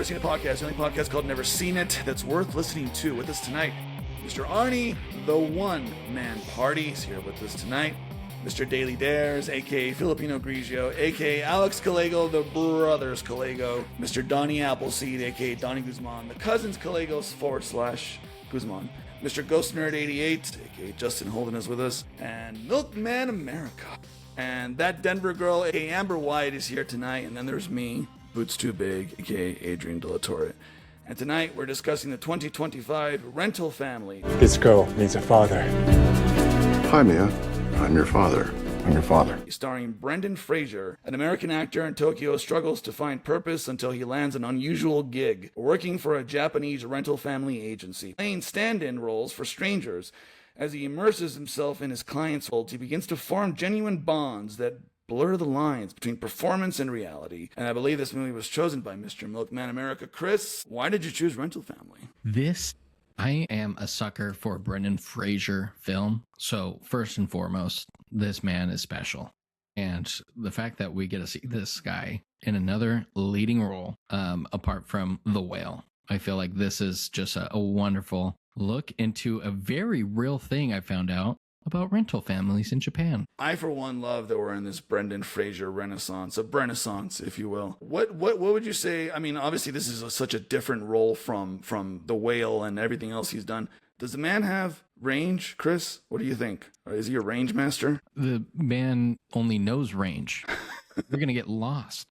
Seen It podcast, the only podcast called Never Seen It that's worth listening to. With us tonight, Mr. Arnie, the one-man party, is here with us tonight. Mr. Daily Dares, a.k.a. Filipino Grigio, a.k.a. Alex Callego, the brothers Callego. Mr. Donnie Appleseed, a.k.a. Donnie Guzman, the cousins Callegos / Guzman. Mr. Ghost Nerd 88, a.k.a. Justin Holden is with us. And Milkman America. And that Denver girl, a.k.a. Amber White, is here tonight. And then there's me, Boots Too Big, a.k.a. Adrian De La Torre. And tonight we're discussing the 2025 Rental Family. This girl needs a father. Hi, Mia. I'm your father. I'm your father. Starring Brendan Fraser, an American actor in Tokyo struggles to find purpose until he lands an unusual gig, working for a Japanese rental family agency, playing stand-in roles for strangers. As he immerses himself in his client's world, he begins to form genuine bonds that blur the lines between performance and reality. And I believe this movie was chosen by Mr. Milkman America. Chris, why did you choose Rental Family? I am a sucker for a Brendan Fraser film. So first and foremost, this man is special. And the fact that we get to see this guy in another leading role, apart from The Whale, I feel like this is just a wonderful look into a very real thing I found out about rental families in Japan. I, for one, love that we're in this Brendan Fraser renaissance, a Brenaissance, if you will. What would you say? I mean, obviously, this is such a different role from The Whale and everything else he's done. Does the man have range, Chris? What do you think? Or is he a range master? The man only knows range. You're going to get lost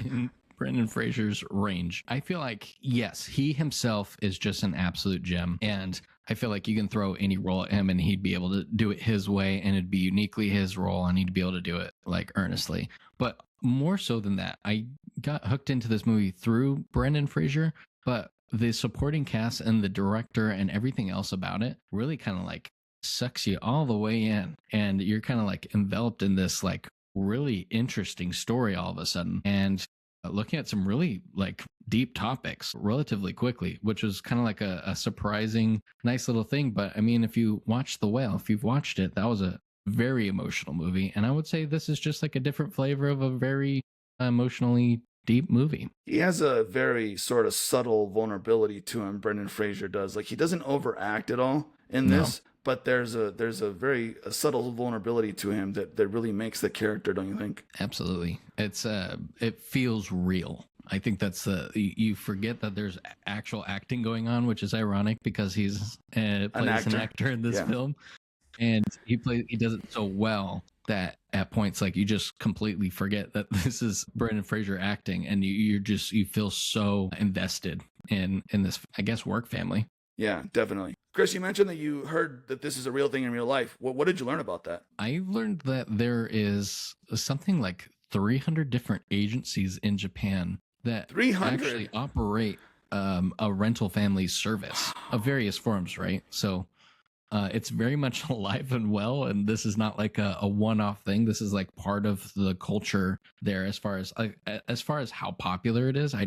in Brendan Fraser's range. I feel like, yes, he himself is just an absolute gem. And I feel like you can throw any role at him and he'd be able to do it his way, and it'd be uniquely his role, and he'd be able to do it like earnestly. But more so than that, I got hooked into this movie through Brendan Fraser, but the supporting cast and the director and everything else about it really kind of like sucks you all the way in, and you're kind of like enveloped in this like really interesting story all of a sudden, and looking at some really like deep topics relatively quickly, which was kind of like a surprising, nice little thing. But I mean, if you watch The Whale, if you've watched it, that was a very emotional movie. And I would say this is just like a different flavor of a very emotionally deep movie. He has a very sort of subtle vulnerability to him, Brendan Fraser does. Like, he doesn't overact at all in this, but there's a very subtle vulnerability to him that really makes the character, don't you think? Absolutely. It feels real. I think that's you forget that there's actual acting going on, which is ironic because he's plays an actor in this film, and he does it so well that at points like you just completely forget that this is Brendan Fraser acting, and you feel so invested in this, I guess, work family. Yeah, definitely. Chris, you mentioned that you heard that this is a real thing in real life. What did you learn about that? I learned that there is something like 300 different agencies in Japan that 300 actually operate a rental family service of various forms, right? So it's very much alive and well, and this is not like a one-off thing. This is like part of the culture there. As far as how popular it is, I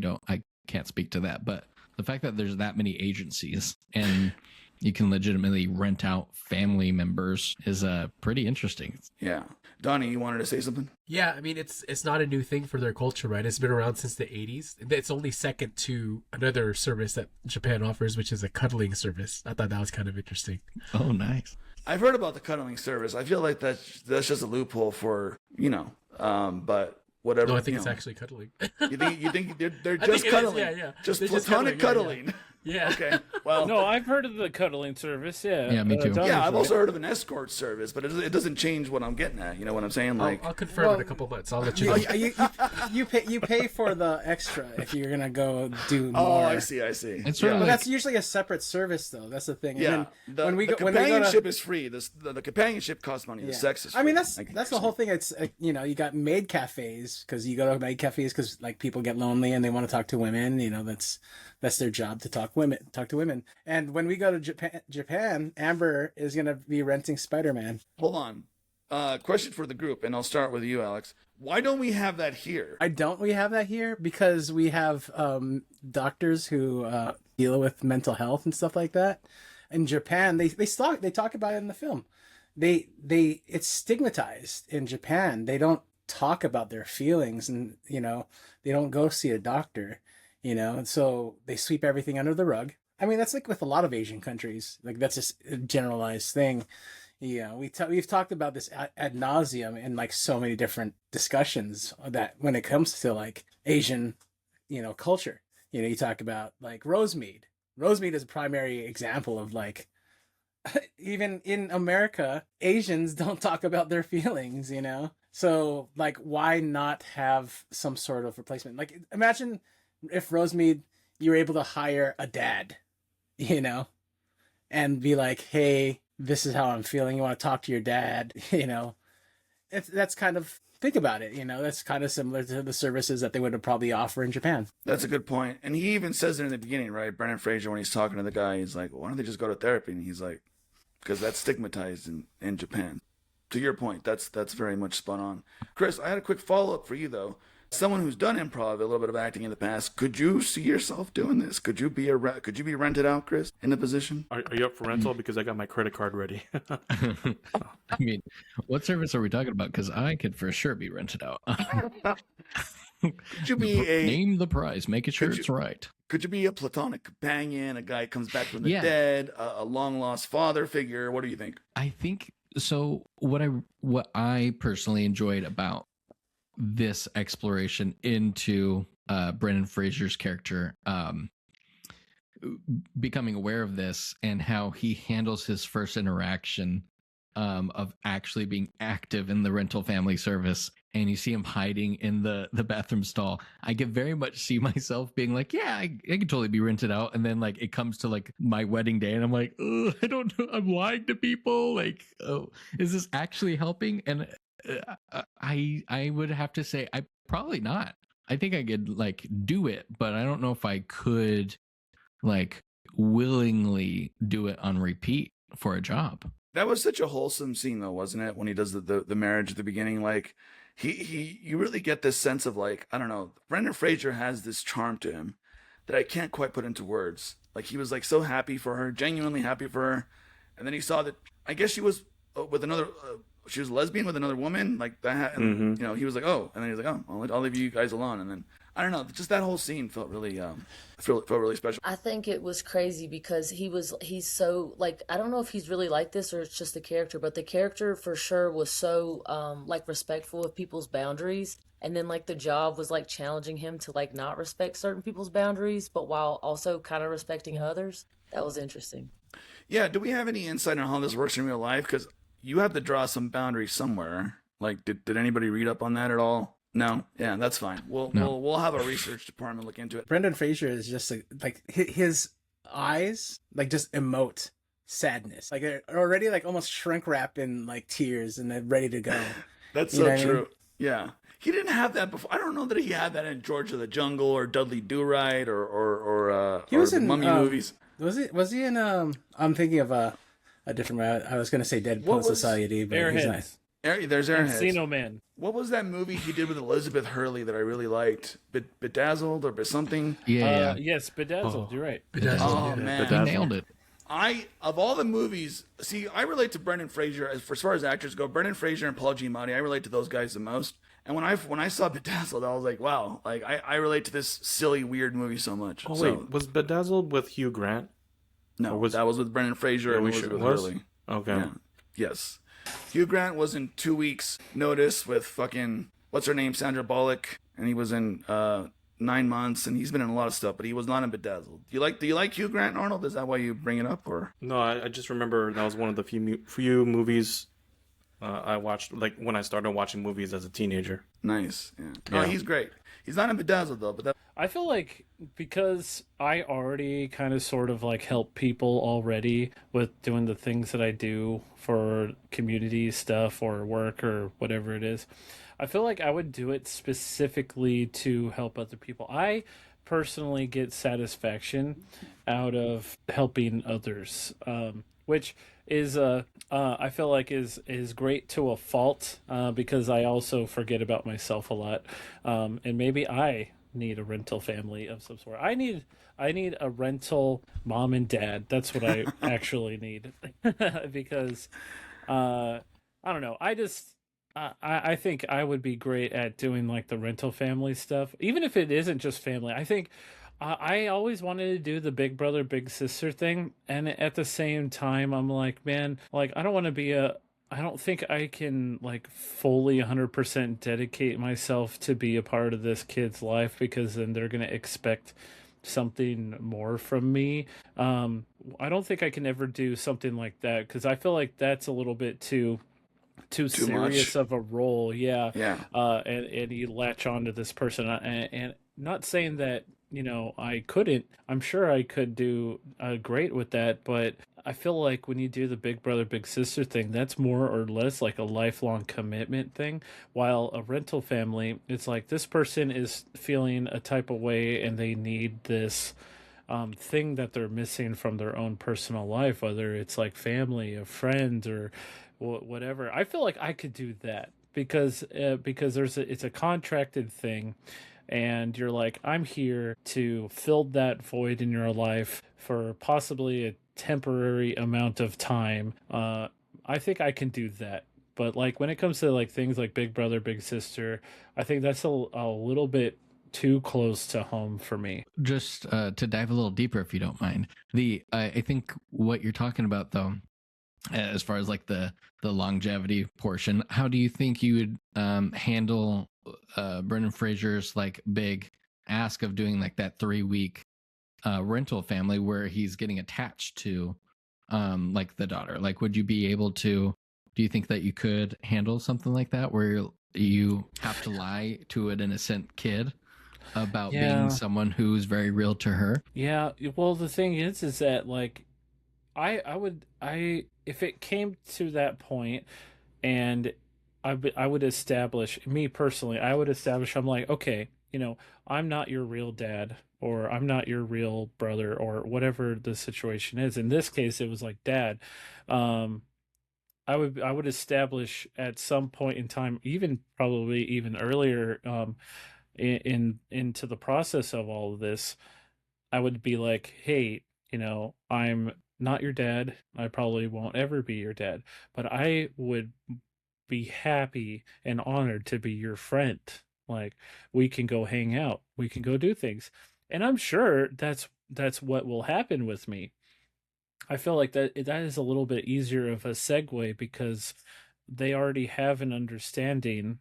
can't speak to that, but the fact that there's that many agencies and you can legitimately rent out family members is pretty interesting. Yeah. Donnie, you wanted to say something? Yeah, I mean, it's not a new thing for their culture, right? It's been around since the 80s. It's only second to another service that Japan offers, which is a cuddling service. I thought that was kind of interesting. Oh, nice. I've heard about the cuddling service. I feel like that's just a loophole for, but whatever. No, I think it's actually cuddling. You think they're just cuddling? Yeah. Just they're platonic cuddling. Yeah. Okay. Well. No, I've heard of the cuddling service. Yeah. Yeah, me too. Yeah, I've also heard of an escort service, but it doesn't change what I'm getting at. You know what I'm saying? Like, I'll confirm in a couple months. I'll let you know. You pay for the extra if you're gonna go do more. Oh, I see. It's But that's usually a separate service, though. That's the thing. Yeah. And The companionship is free. The companionship costs money. The sex is free. I mean, that's the whole thing. It's you got maid cafes because you go to maid cafes because like people get lonely and they want to talk to women. That's their job to talk to women. And when we go to Japan, Amber is going to be renting Spider-Man. Hold on. Question for the group, and I'll start with you, Alex. Why don't we have that here? We have that here? Because we have doctors who deal with mental health and stuff like that. In Japan, they talk about it in the film. It's stigmatized in Japan. They don't talk about their feelings, and they don't go see a doctor. you know, and so they sweep everything under the rug. I mean, that's like with a lot of Asian countries. Like that's just a generalized thing. Yeah, we've talked about this ad nauseum in like so many different discussions that when it comes to like Asian, you know, culture. You know, you talk about like Rosemead. Rosemead is a primary example of like even in America, Asians don't talk about their feelings, you know? So, like, why not have some sort of replacement? Like, imagine if Rosemead, you were able to hire a dad, you know, and be like, hey, this is how I'm feeling. You want to talk to your dad, you know? That's kind of, think about it, you know, that's kind of similar to the services that they would have probably offer in Japan. That's a good point. And he even says it in the beginning, right? Brendan Fraser, when he's talking to the guy, he's like, why don't they just go to therapy? And he's like, because that's stigmatized in Japan. To your point, that's very much spot on. Chris, I had a quick follow-up for you, though. Someone who's done improv, a little bit of acting in the past, could you see yourself doing this? Could you be rented out, Chris, in a position? Are you up for rental? Because I got my credit card ready. I mean, what service are we talking about? Because I could for sure be rented out. Could you be Name the price, make sure it's right. Could you be a platonic companion, a guy comes back from the Yeah. dead, a long lost father figure? What do you think? I think so. What I personally enjoyed about this exploration into Brendan Fraser's character, becoming aware of this and how he handles his first interaction of actually being active in the rental family service, and you see him hiding in the bathroom stall. I could very much see myself being like, yeah, I could totally be rented out. And then like it comes to like my wedding day and I'm like, I don't know, I'm lying to people. Like, oh, is this actually helping? And I would have to say I probably not. I think I could like do it, but I don't know if I could like willingly do it on repeat for a job. That was such a wholesome scene, though, wasn't it? When he does the marriage at the beginning, like you really get this sense of like, I don't know, Brendan Fraser has this charm to him that I can't quite put into words. Like he was like so happy for her, genuinely happy for her, and then he saw that I guess she was with another. She was lesbian with another woman, like that, and you know he was like, oh, and then he was like, oh, I'll leave you guys alone, and then I don't know, just that whole scene felt really felt really special. I think it was crazy because he's so like, I don't know if he's really like this or it's just the character, but the character for sure was so like respectful of people's boundaries, and then like the job was like challenging him to like not respect certain people's boundaries but while also kind of respecting others. That was interesting. Yeah, do we have any insight on how this works in real life? Because you have to draw some boundaries somewhere. Like, did anybody read up on that at all? No, yeah, that's fine. We'll have a research department look into it. Brendan Fraser is just like his eyes like just emote sadness, like they're already like almost shrink wrapped in like tears and they're ready to go. That's so true. I mean? Yeah, he didn't have that before. I don't know that he had that in George of the Jungle or Dudley Do-Right or he was in Mummy movies. Was he in I'm thinking of a different. I was gonna say Dead Poet Society, but he's not. There's Airheads. Encino Man. What was that movie he did with Elizabeth Hurley that I really liked? Bedazzled or something? Yeah. Yes, Bedazzled. You're right. Oh man, He nailed it. Of all the movies, see, I relate to Brendan Fraser as far as actors go. Brendan Fraser and Paul Giamatti, I relate to those guys the most. And when I saw Bedazzled, I was like, wow, like I relate to this silly, weird movie so much. Oh wait, was Bedazzled with Hugh Grant? No, that was with Brendan Fraser and Elizabeth Hurley. Okay. Yeah. Yes. Hugh Grant was in 2 weeks' notice with fucking, what's her name, Sandra Bullock, and he was in 9 months, and he's been in a lot of stuff, but he was not in Bedazzled. Do you like Hugh Grant, Arnold? Is that why you bring it up, or? No, I just remember that was one of the few movies I watched, like when I started watching movies as a teenager. Nice. Yeah. Oh, he's great. He's not in Bedazzled though, but I feel like because I already kind of sort of like help people already with doing the things that I do for community stuff or work or whatever it is, I feel like I would do it specifically to help other people. I personally get satisfaction out of helping others, which is I feel like is great to a fault, because I also forget about myself a lot, and maybe I need a rental family of some sort. I need a rental mom and dad. That's what I actually need, because I don't know. I think I would be great at doing like the rental family stuff, even if it isn't just family. I think I always wanted to do the big brother, big sister thing. And at the same time, I'm like, man, like, I don't want to be I don't think I can, like, fully 100% dedicate myself to be a part of this kid's life because then they're going to expect something more from me. I don't think I can ever do something like that because I feel like that's a little bit too Too serious much. of a role. Yeah. Yeah. And you latch on to this person, and not saying that I couldn't. I'm sure I could do great with that, but I feel like when you do the big brother big sister thing, that's more or less like a lifelong commitment thing. While a rental family, it's like this person is feeling a type of way and they need this thing that they're missing from their own personal life, whether it's like family, a friend, or whatever. I feel like I could do that because it's a contracted thing, and you're like, I'm here to fill that void in your life for possibly a temporary amount of time. I think I can do that. But like when it comes to like things like Big Brother, Big Sister, I think that's a little bit too close to home for me. Just to dive a little deeper, if you don't mind, I think what you're talking about, though, as far as like the longevity portion, how do you think you would handle Brendan Fraser's like big ask of doing like that 3 week rental family where he's getting attached to like the daughter? Like, would you be able to? Do you think that you could handle something like that where you have to lie to an innocent kid about being Yeah. someone who's very real to her? Yeah, well, the thing is that like I if it came to that point, and I would establish, me personally, I would establish, I'm like, okay, I'm not your real dad, or I'm not your real brother, or whatever the situation is. In this case, it was like dad. Um, I would establish at some point in time, even probably even earlier, into the process of all of this, I would be like, hey, I'm not your dad. I probably won't ever be your dad, but I would be happy and honored to be your friend. Like, we can go hang out, we can go do things. And I'm sure that's what will happen with me. I feel like that is a little bit easier of a segue because they already have an understanding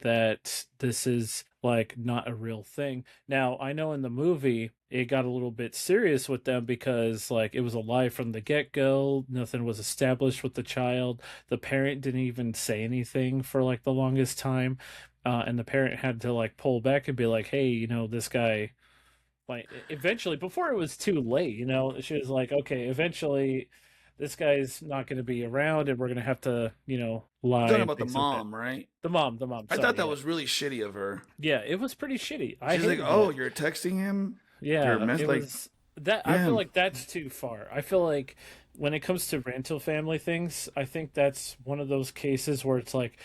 that this is like not a real thing. Now, I know in the movie it got a little bit serious with them because like it was a lie from the get-go. Nothing was established with the child. The parent didn't even say anything for like the longest time. And the parent had to like pull back and be like, "Hey, this guy." Like eventually, before it was too late, she was like, "Okay, eventually, this guy's not going to be around, and we're going to have to, You're lie talking and about the things like that." mom, right? The mom. I Sorry, thought that yeah. was really shitty of her. Yeah, it was pretty shitty. I She's like, hated "Oh, that. you're texting him? You're Yeah, it like, was that. I feel man, like that's too far. I feel like when it comes to rental family things, I think that's one of those cases where it's like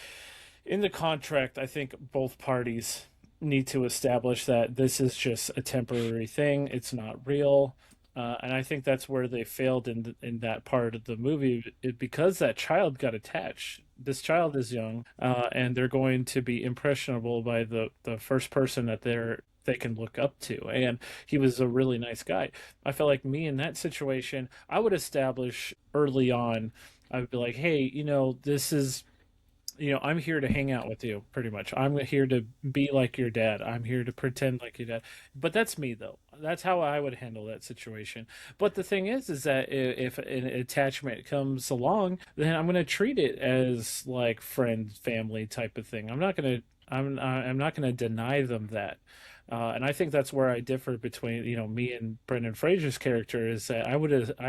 in the contract, I think both parties need to establish that this is just a temporary thing. It's not real. And I think that's where they failed in that part of the movie, because that child got attached. This child is young, and they're going to be impressionable by the first person that they can look up to. And he was a really nice guy. I felt like me in that situation, I would establish early on. I would be like, hey, this is I'm here to hang out with you, pretty much. I'm here to be like your dad. I'm here to pretend like your dad. But that's me, though. That's how I would handle that situation. But the thing is that if an attachment comes along, then I'm going to treat it as like friend, family type of thing. I'm not going to deny them that. And I think that's where I differ between me and Brendan Fraser's character, is that I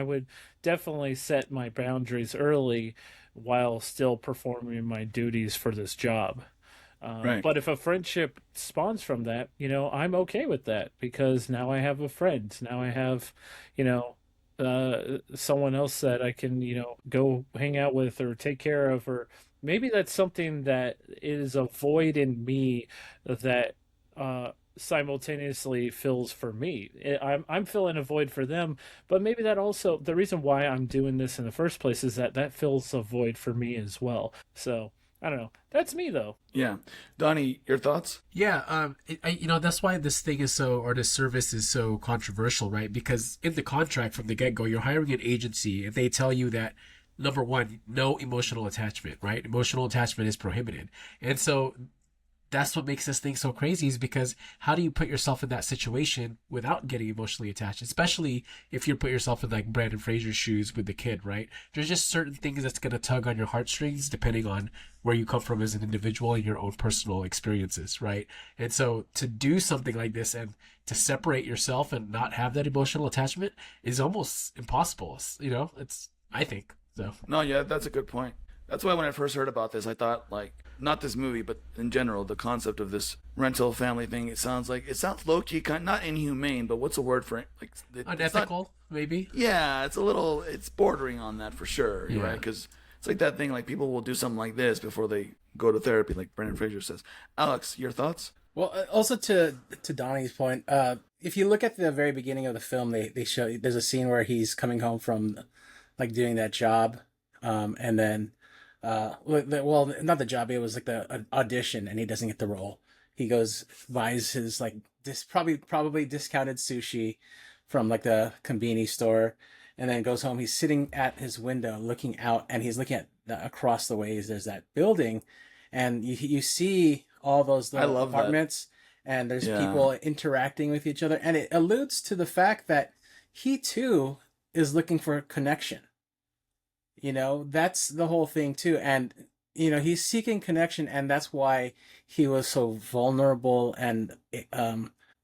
would definitely set my boundaries early while still performing my duties for this job. right." But if a friendship spawns from that, I'm okay with that because now I have a friend. Now I have, someone else that I can, go hang out with or take care of, or maybe that's something that is a void in me that simultaneously fills for me. I'm filling a void for them, but maybe that also, the reason why I'm doing this in the first place is that fills a void for me as well. So I don't know. That's me though. Yeah. Donnie, your thoughts? Yeah, that's why this thing is so, or this service is so controversial, right? Because in the contract from the get-go, you're hiring an agency, and they tell you that, number one, no emotional attachment, right? Emotional attachment is prohibited. And so that's what makes this thing so crazy, is because how do you put yourself in that situation without getting emotionally attached? Especially if you put yourself in like Brandon Fraser's shoes with the kid, right? There's just certain things that's going to tug on your heartstrings depending on where you come from as an individual and your own personal experiences, right? And so to do something like this and to separate yourself and not have that emotional attachment is almost impossible. I think so. No, yeah, that's a good point. That's why when I first heard about this, I thought, like, not this movie, but in general, the concept of this rental family thing, it sounds low-key, not inhumane, but what's the word for it? Like, Unethical, maybe? Yeah, it's bordering on that for sure, Yeah. right? Because it's like that thing, like, people will do something like this before they go to therapy, like Brendan Fraser says. Alex, your thoughts? Well, also to Donnie's point, if you look at the very beginning of the film, they show there's a scene where he's coming home from like doing that job, and then well, not the job, it was like the audition, and he doesn't get the role. He goes, buys his like this probably discounted sushi from like the convenience store, and then goes home. He's sitting at his window looking out, and he's looking at across the ways. There's that building, and you see all those I little love that. apartments, and there's Yeah. people interacting with each other, and it alludes to the fact that he too is looking for a connection. That's the whole thing too. And, he's seeking connection, and that's why he was so vulnerable and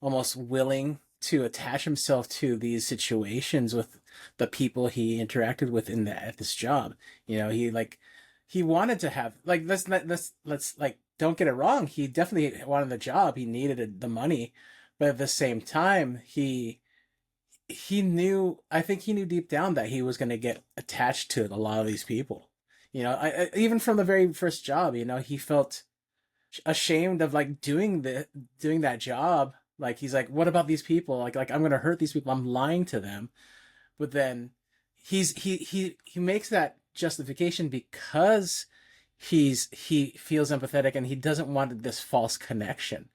almost willing to attach himself to these situations with the people he interacted with at this job. He wanted to have, like, let's like, don't get it wrong. He definitely wanted the job. He needed the money, but at the same time, I think he knew deep down that he was going to get attached to a lot of these people. Even from the very first job, he felt ashamed of like doing that job. Like, he's like, what about these people? Like I'm going to hurt these people. I'm lying to them. But then he makes that justification because he feels empathetic, and he doesn't want this false connection,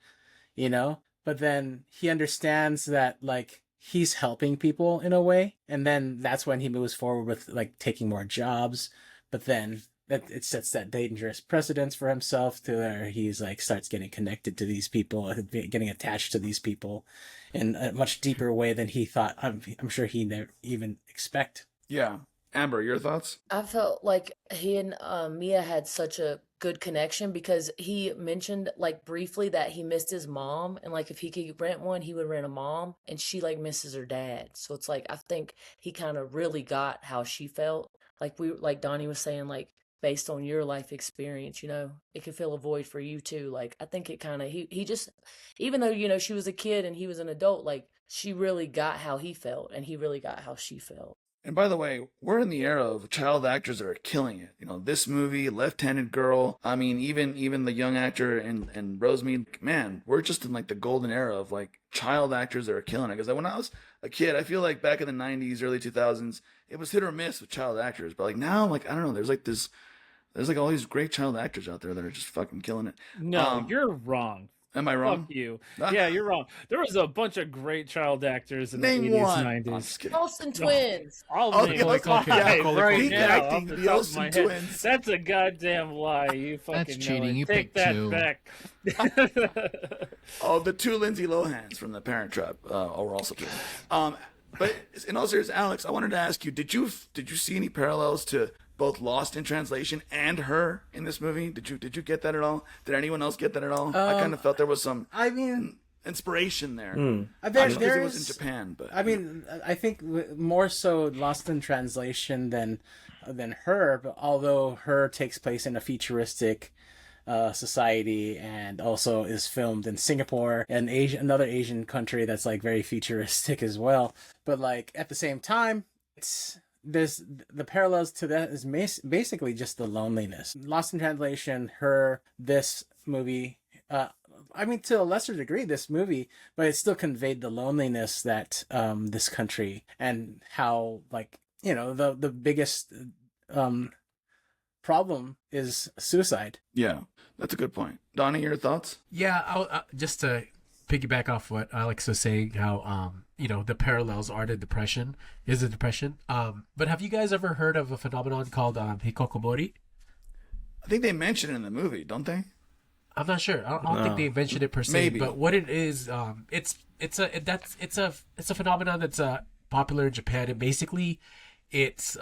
but then he understands that, like, he's helping people in a way, and then that's when he moves forward with like taking more jobs. But then it sets that dangerous precedence for himself to where he's like starts getting connected to these people, getting attached to these people in a much deeper way than he thought. I'm sure he never even expect. Yeah. Amber, your thoughts? I felt like he and Mia had such a good connection because he mentioned like briefly that he missed his mom, and like if he could rent one, he would rent a mom, and she like misses her dad. So it's like I think he kind of really got how she felt. Like Donnie was saying, like based on your life experience, it could fill a void for you too. Like I think it kind of he just, even though she was a kid and he was an adult, like she really got how he felt, and he really got how she felt. And by the way, we're in the era of child actors that are killing it. This movie, Left-Handed Girl. I mean, even the young actor in Rosemead. Man, we're just in like the golden era of like child actors that are killing it. Because when I was a kid, I feel like back in the '90s, early 2000s, it was hit or miss with child actors. But like now, like I don't know, there's like all these great child actors out there that are just fucking killing it. No, you're wrong. Am I wrong? Fuck you. Yeah, you're wrong. There was a bunch of great child actors in Name the 80s, one. 90s. I'm just kidding. Olsen twins. I'll name Okay, five yeah, right peak now acting, off the top of my Olsen head. twins. That's a goddamn lie. You fucking That's know cheating. it. You Take picked that two. back. Oh, the two Lindsay Lohans from The Parent Trap were also twins. But in all seriousness, Alex, I wanted to ask you: Did you see any parallels to both Lost in Translation and Her in this movie? Did you get that at all? Did anyone else get that at all? I kind of felt there was some inspiration there. Because it was in Japan, but I mean, I think more so Lost in Translation than Her. But although Her takes place in a futuristic society and also is filmed in Singapore and another Asian country that's like very futuristic as well. But like at the same time, there's the parallels to that is basically just the loneliness. Lost in Translation, Her, this movie. I mean, to a lesser degree, this movie, but it still conveyed the loneliness that this country, and how, like, the biggest problem is suicide. Yeah, that's a good point. Donnie, your thoughts? Yeah, just to piggyback off what Alex was saying, how the parallels are to depression, is the depression. But have you guys ever heard of a phenomenon called hikokomori? I think they mention it in the movie, don't they? I'm not sure. I don't think they mentioned it per se. Maybe. But what it is, it's a phenomenon that's popular in Japan, and basically, it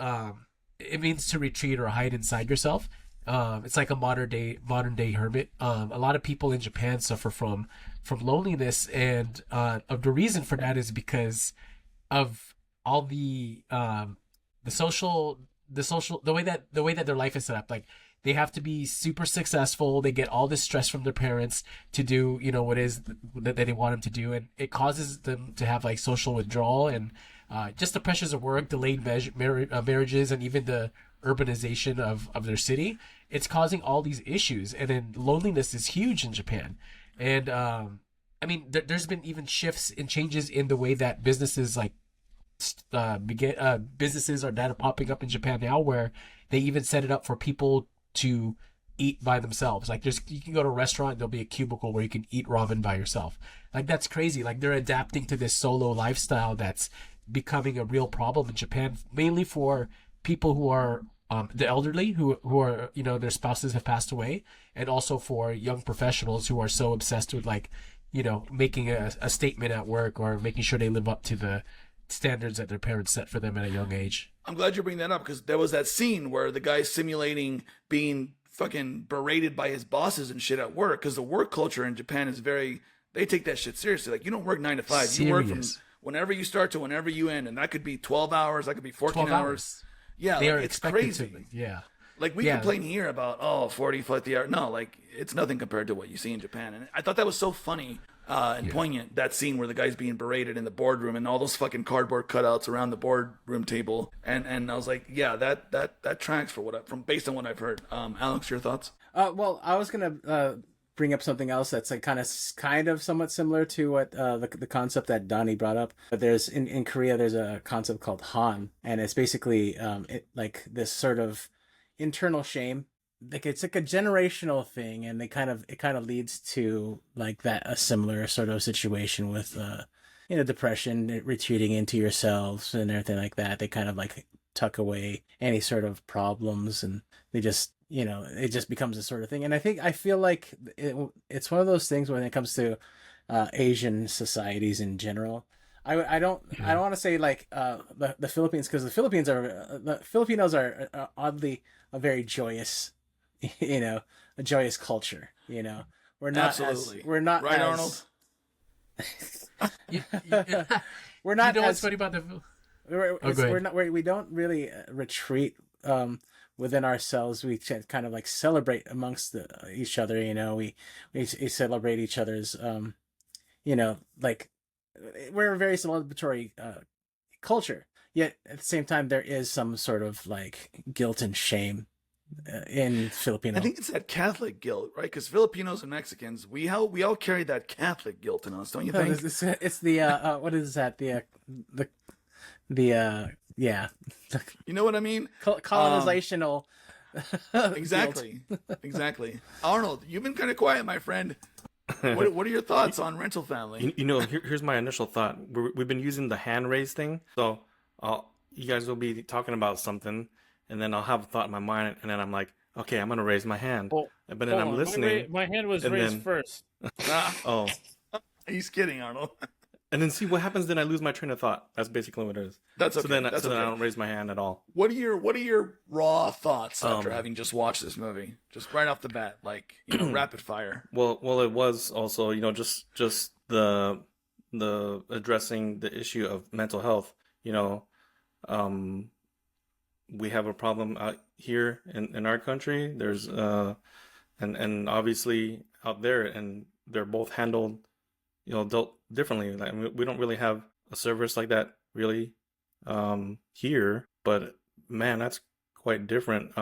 means to retreat or hide inside yourself. It's like a modern day hermit. A lot of people in Japan suffer from loneliness, and the reason for that is because of all the way that their life is set up. Like, they have to be super successful. They get all this stress from their parents to do, what is that they want them to do. And it causes them to have like social withdrawal and just the pressures of work, delayed marriages, and even the urbanization of their city. It's causing all these issues. And then loneliness is huge in Japan. And there's been even shifts and changes in the way that businesses businesses are that are popping up in Japan now, where they even set it up for people to eat by themselves. Like, you can go to a restaurant, there'll be a cubicle where you can eat ramen by yourself. Like, that's crazy. Like, they're adapting to this solo lifestyle that's becoming a real problem in Japan, mainly for people who are the elderly, who are, their spouses have passed away, and also for young professionals who are so obsessed with making a statement at work, or making sure they live up to the standards that their parents set for them at a young age. I'm glad you bring that up, because there was that scene where the guy's simulating being fucking berated by his bosses and shit at work, because the work culture in Japan is they take that shit seriously. Like, you don't work 9 to 5. Serious. You work from whenever you start to whenever you end, and that could be 12 hours, that could be 14 hours. Yeah, they like, are it's expected crazy. to. Yeah. Like, we complain here about 40, 50 hours. No, like, it's nothing compared to what you see in Japan. And I thought that was so funny and poignant, that scene where the guy's being berated in the boardroom and all those fucking cardboard cutouts around the boardroom table. And I was like, yeah, that tracks based on what I've heard. Alex, your thoughts? Well, I was gonna bring up something else that's like kind of somewhat similar to what the concept that Donnie brought up. But there's in Korea, there's a concept called Han, and it's basically like this sort of internal shame. Like, it's like a generational thing, and it kind of leads to like a similar sort of situation with depression, retreating into yourselves and everything like that. They kind of like tuck away any sort of problems, and they just it just becomes a sort of thing. And I feel like it's one of those things when it comes to Asian societies in general. I don't want to say like the Philippines, because the Filipinos are oddly a very joyous, a joyous culture. We're not Absolutely. we're not right, as, Arnold. we're not what's as funny about the we don't really retreat within ourselves. We kind of like celebrate amongst each other. We celebrate each other's like, we're a very celebratory culture. Yet at the same time, there is some sort of like guilt and shame in Filipino. I think it's that Catholic guilt, right? Because Filipinos and Mexicans, we all carry that Catholic guilt in us, don't you think? It's the what is that? Yeah. You know what I mean? Colonizational. Exactly. Exactly. Arnold, you've been kind of quiet, my friend. What are your thoughts on Rental Family? Here's my initial thought. We've been using the hand raise thing, so you guys will be talking about something, and then I'll have a thought in my mind, and then I'm like, okay, I'm gonna raise my hand. Well, but then I'm listening. My hand was raised first. Oh, He's kidding, Arnold. and then see what happens. Then I lose my train of thought. That's basically what it is. That's okay. So then, That's then okay. I don't raise my hand at all. What are your raw thoughts after having just watched this movie? Just right off the bat, like, rapid fire. Well, it was also just the addressing the issue of mental health. We have a problem out here in our country. There's and obviously out there, and they're both handled dealt differently. Like, we don't really have a service like that really here, but man, that's quite different.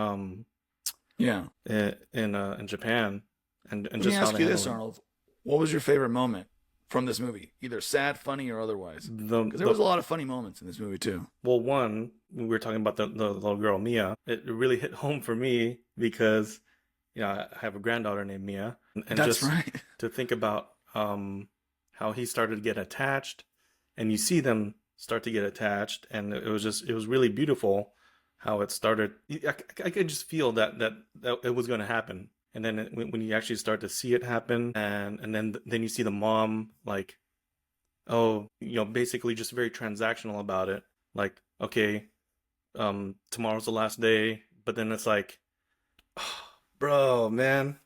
Yeah. In Japan, and Let just me how ask they you handle this, it. Arnold. What was your favorite moment from this movie, either sad, funny, or otherwise? The, Because there was a lot of funny moments in this movie too. well, one, we were talking about the little girl Mia. It really hit home for me because, you know, I have a granddaughter named Mia, and That's just right. to think about how he started to get attached, and you see them start to get attached, and it was really beautiful how it started. I could just feel that it was going to happen. And then when you actually start to see it happen, and then you see the mom, like, oh, you know, basically just very transactional about it. Like, okay, tomorrow's the last day, but then it's like, oh, bro, man,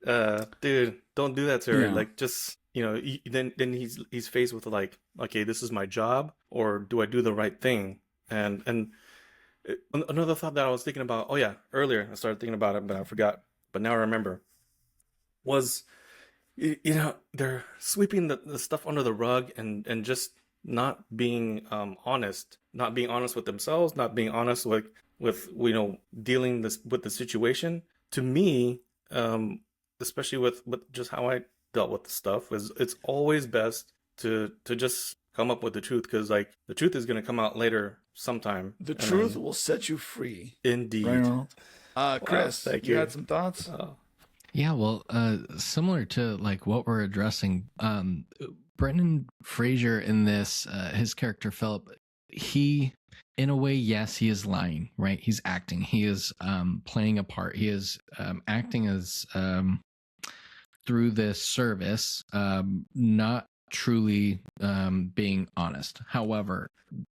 dude, don't do that to her. Yeah. Like, just, you know, then he's faced with like, okay, this is my job, or do I do the right thing? And another thought that I was thinking about, oh yeah, earlier I started thinking about it, but I forgot. But now I remember, was, you know, they're sweeping the stuff under the rug and just not being honest, not being honest with themselves, not being honest with you know, dealing with the situation. To me, especially with just how I dealt with the stuff, is it's always best to just come up with the truth, because like the truth is going to come out later sometime. The truth will set you free. Indeed. Right, Arnold? Chris, thank you you. had some thoughts? Yeah, well, similar to like what we're addressing, Brendan Fraser in this, his character Philip, he, in a way, yes, he is lying, right? He's acting. He is playing a part. He is acting as through this service, not truly being honest. However,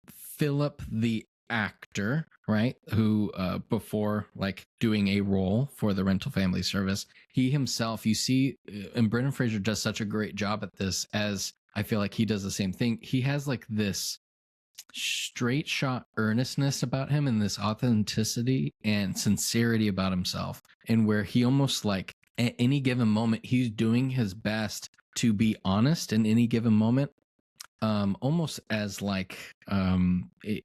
Philip the actor, right, who before like doing a role for the rental family service, he himself, you see, and Brendan Fraser does such a great job at this, as I feel like he does the same thing. He has like this straight shot earnestness about him, and this authenticity and sincerity about himself, and where he almost like at any given moment he's doing his best to be honest in any given moment, almost as like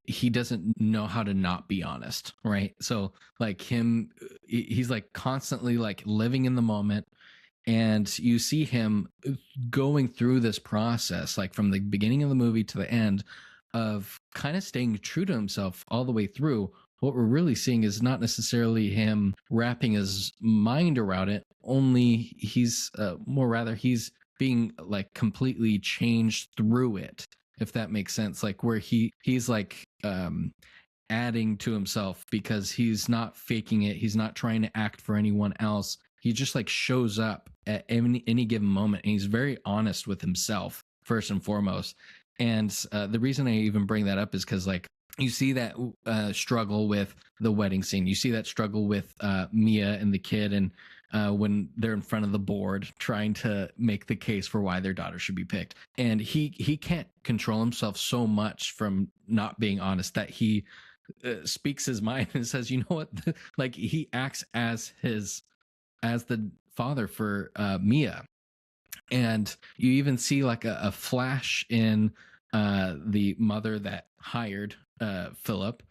he doesn't know how to not be honest, right? So like he's like constantly like living in the moment, and you see him going through this process, like from the beginning of the movie to the end, of kind of staying true to himself all the way through. What we're really seeing is not necessarily him wrapping his mind around it, only he's he's being like completely changed through it, if that makes sense. Like where he's like adding to himself, because he's not faking it. He's not trying to act for anyone else. He just like shows up at any given moment, and he's very honest with himself first and foremost. And the reason I even bring that up is because like you see that struggle with the wedding scene. You see that struggle with Mia and the kid, and when they're in front of the board trying to make the case for why their daughter should be picked. And he can't control himself so much from not being honest that he speaks his mind and says, you know what, like he acts as the father for Mia. And you even see like a flash in the mother that hired Philip,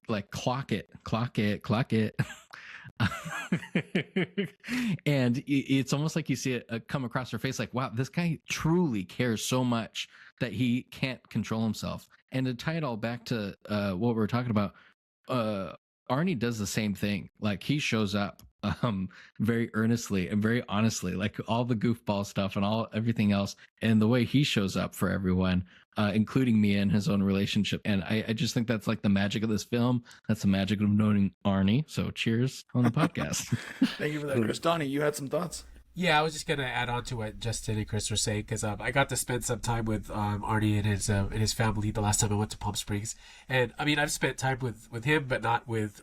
like clock it. And it's almost like you see it come across her face like, wow, this guy truly cares so much that he can't control himself. And to tie it all back to what we were talking about, Arnie does the same thing. Like he shows up very earnestly and very honestly, like all the goofball stuff and everything else, and the way he shows up for everyone, including Mia and his own relationship. And I just think that's like the magic of this film. That's the magic of knowing Arnie. So cheers on the podcast. Thank you for that, Chris. Donnie, you had some thoughts? Yeah, I was just gonna add on to what Justin and Chris were saying, because I got to spend some time with Arnie and his family the last time I went to Palm Springs, and I mean I've spent time with him, but not with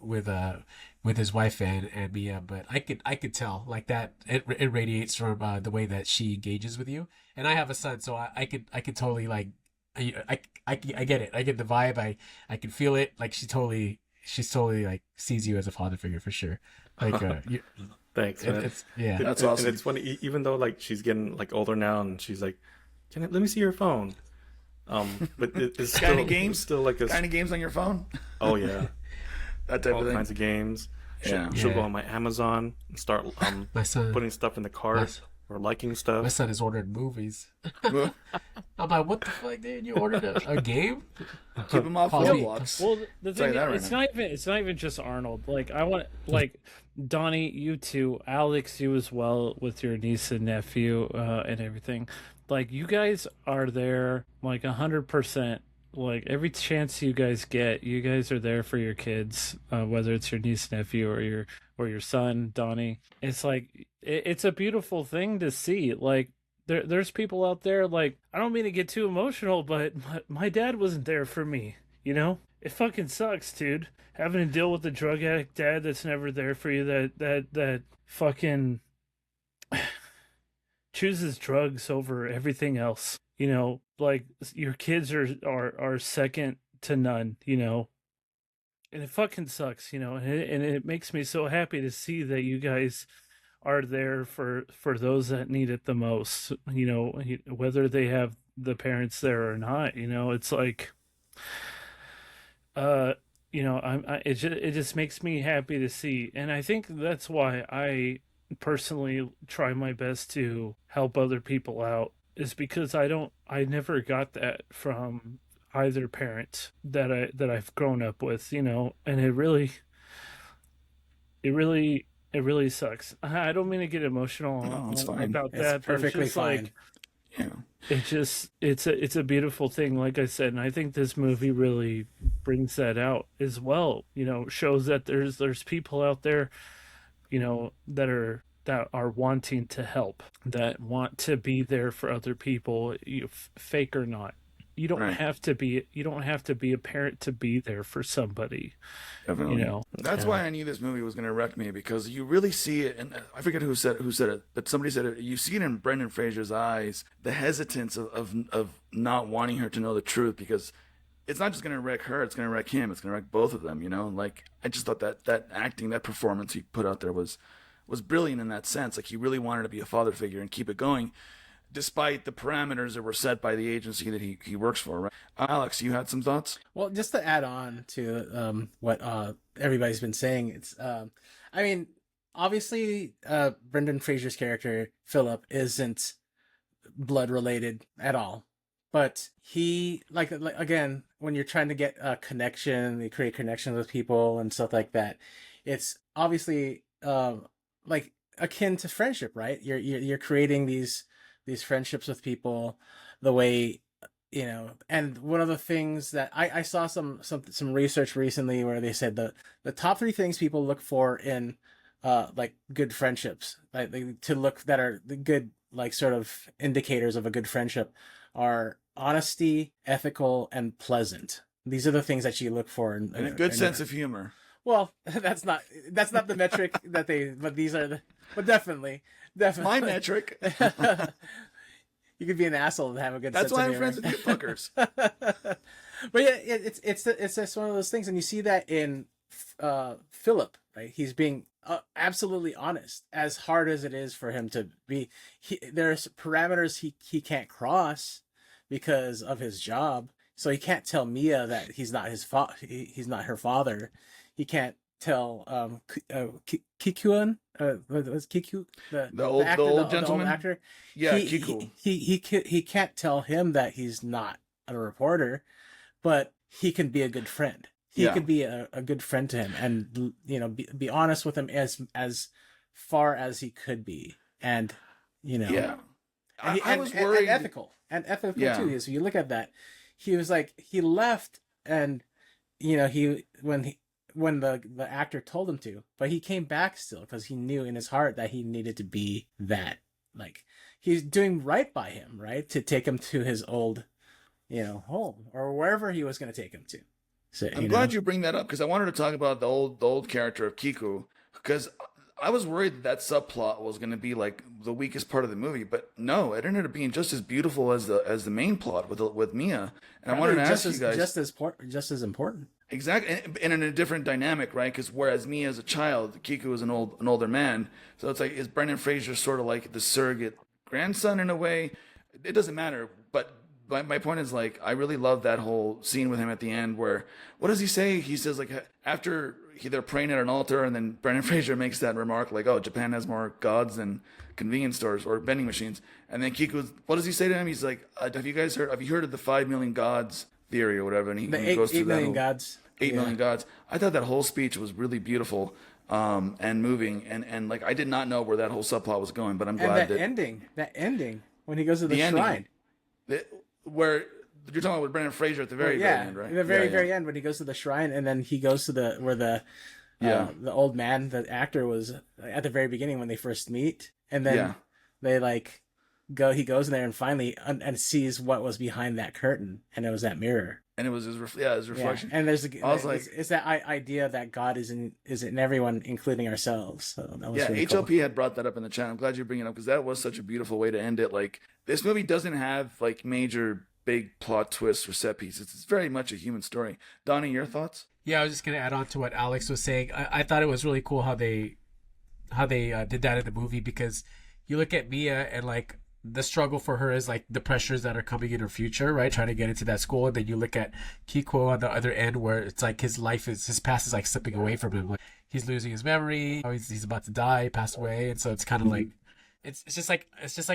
his wife and Mia. But I could tell like that it radiates from the way that she engages with you. And I have a son, so I could totally like I get it. I get the vibe. I can feel it. Like she's totally like sees you as a father figure for sure. Like Thanks, man. That's awesome. And it's funny, even though like she's getting like older now, and she's like, let me see your phone. But it's still, kind of games, still like kind of games on your phone. Oh yeah, that type all of thing. kinds of games. Yeah. She'll go on my Amazon and start my son, putting stuff in the cart. or liking My stuff. son has ordered movies. Well, I'm like, what the fuck, dude? You ordered a game? keep him off Quality. Roblox. Well, the Tell you thing that right it's now. not even just Arnold. Like I want like Donnie, you too, Alex, you as well with your niece and nephew and everything. Like you guys are there like 100%. Like every chance you guys get, you guys are there for your kids, whether it's your niece, nephew, or your son, Donnie. It's like it's a beautiful thing to see. Like there's people out there. Like I don't mean to get too emotional, but my dad wasn't there for me. You know, it fucking sucks, dude. Having to deal with a drug addict dad that's never there for you. That fucking chooses drugs over everything else. You know, like your kids are second to none. You know, and it fucking sucks. You know, and it makes me so happy to see that you guys are there for those that need it the most. You know, whether they have the parents there or not. You know, it's like, you know, it just makes me happy to see, and I think that's why I personally try my best to help other people out is because I never got that from either parent that I've grown up with, you know, and it really sucks. I don't mean to get emotional No, it's fine. about It's that, but it's perfectly just fine. like Yeah. it's a beautiful thing, like I said, and I think this movie really brings that out as well. You know, shows that there's people out there, you know, that are wanting to help, that want to be there for other people, fake or not. You don't Right. have to be a parent to be there for somebody. Definitely. You know. That's why I knew this movie was going to wreck me, because you really see it, and I forget who said it, but somebody said it. You see it in Brendan Fraser's eyes, the hesitance of not wanting her to know the truth, because it's not just going to wreck her, it's going to wreck him, it's going to wreck both of them. You know, like I just thought that acting, that performance he put out there was brilliant in that sense. Like he really wanted to be a father figure and keep it going, despite the parameters that were set by the agency that he works for, right? Alex, you had some thoughts? Well, just to add on to what everybody's been saying, it's I mean, obviously Brendan Fraser's character Philip isn't blood related at all, but he like again, when you're trying to get a connection, you create connections with people and stuff like that, it's obviously like akin to friendship, right? You're creating these friendships with people the way, you know. And one of the things that I saw some research recently where they said the top 3 things people look for in like good friendships, like to look that are the good, like sort of indicators of a good friendship, are honesty, ethical, and pleasant. These are the things that you look for And a good sense of humor. Well, that's not the metric that they, but these are the, but definitely. My metric. You could be an asshole and have a good That's sense why of I'm humor. friends with you fuckers. But yeah, it's just one of those things, and you see that in Philip, right? He's being absolutely honest, as hard as it is for him to be. There's parameters he can't cross because of his job, so he can't tell Mia that he's not he's not her father. He can't tell Kikuan, was Kiku The old actor, old the gentleman? actor? Yeah, he, Kiku. He can't tell him that he's not a reporter, but he can be a good friend. He Yeah. can be a good friend to him, and you know, be honest with him as far as he could be, and you know, Yeah. and I was worried. and ethical Yeah. too. So you look at that, he was like, he left, and you know, when the actor told him to, but he came back still because he knew in his heart that he needed to be that, like, he's doing right by him, right, to take him to his old, you know, home or wherever he was going to take him to. So I'm glad you bring that up, because I wanted to talk about the old character of Kiku, because I was worried that subplot was going to be like the weakest part of the movie, but no, it ended up being just as beautiful as the main plot with Mia. And I wanted to ask you guys, just as important. exactly, and in a different dynamic, right? Because whereas Mia is a child, Kiku is an older man, so it's like, is Brendan Fraser sort of like the surrogate grandson in a way? It doesn't matter, but my point is, like, I really love that whole scene with him at the end where, what does he say? He says, like, after they're praying at an altar, and then Brendan Fraser makes that remark, like, oh, Japan has more gods than convenience stores or vending machines. And then Kiku's, what does he say to him? He's like, have you heard of the 5 million gods theory or whatever? And he goes through 8 million gods. 8 million gods. I thought that whole speech was really beautiful and moving. And like, I did not know where that whole subplot was going, but I'm glad that ending, when he goes to the shrine. Where you're talking about with Brendan Fraser at the very end, right? In the very end, when he goes to the shrine, and then he goes to the old man, the actor, was at the very beginning when they first meet, and then they like he goes in there and finally and sees what was behind that curtain, and it was that mirror, and it was his reflection. And it's that idea that God is in everyone, including ourselves. So that was really HLP cool. had brought that up in the chat. I'm glad you're bringing it up, because that was such a beautiful way to end it. Like, this movie doesn't have like major big plot twists or set pieces. It's very much a human story. Donnie, your thoughts? Yeah, I was just gonna add on to what Alex was saying. I thought it was really cool how they did that in the movie, because you look at Mia and like the struggle for her is like the pressures that are coming in her future, right? Trying to get into that school. And then you look at Kiko on the other end, where it's like his past is like slipping away from him. Like, he's losing his memory. He's about to die, pass away. And so it's kind of like, it's just like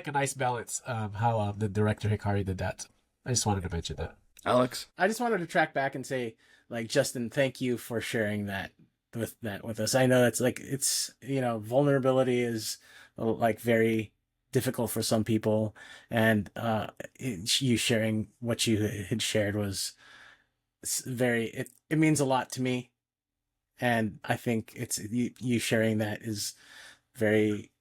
a nice balance, how the director Hikari did that. I just wanted to mention that. Alex? I just wanted to track back and say, like, Justin, thank you for sharing that with us. I know that's like, it's, vulnerability is like very difficult for some people, and you sharing what you had shared was it means a lot to me, and I think it's you sharing that is very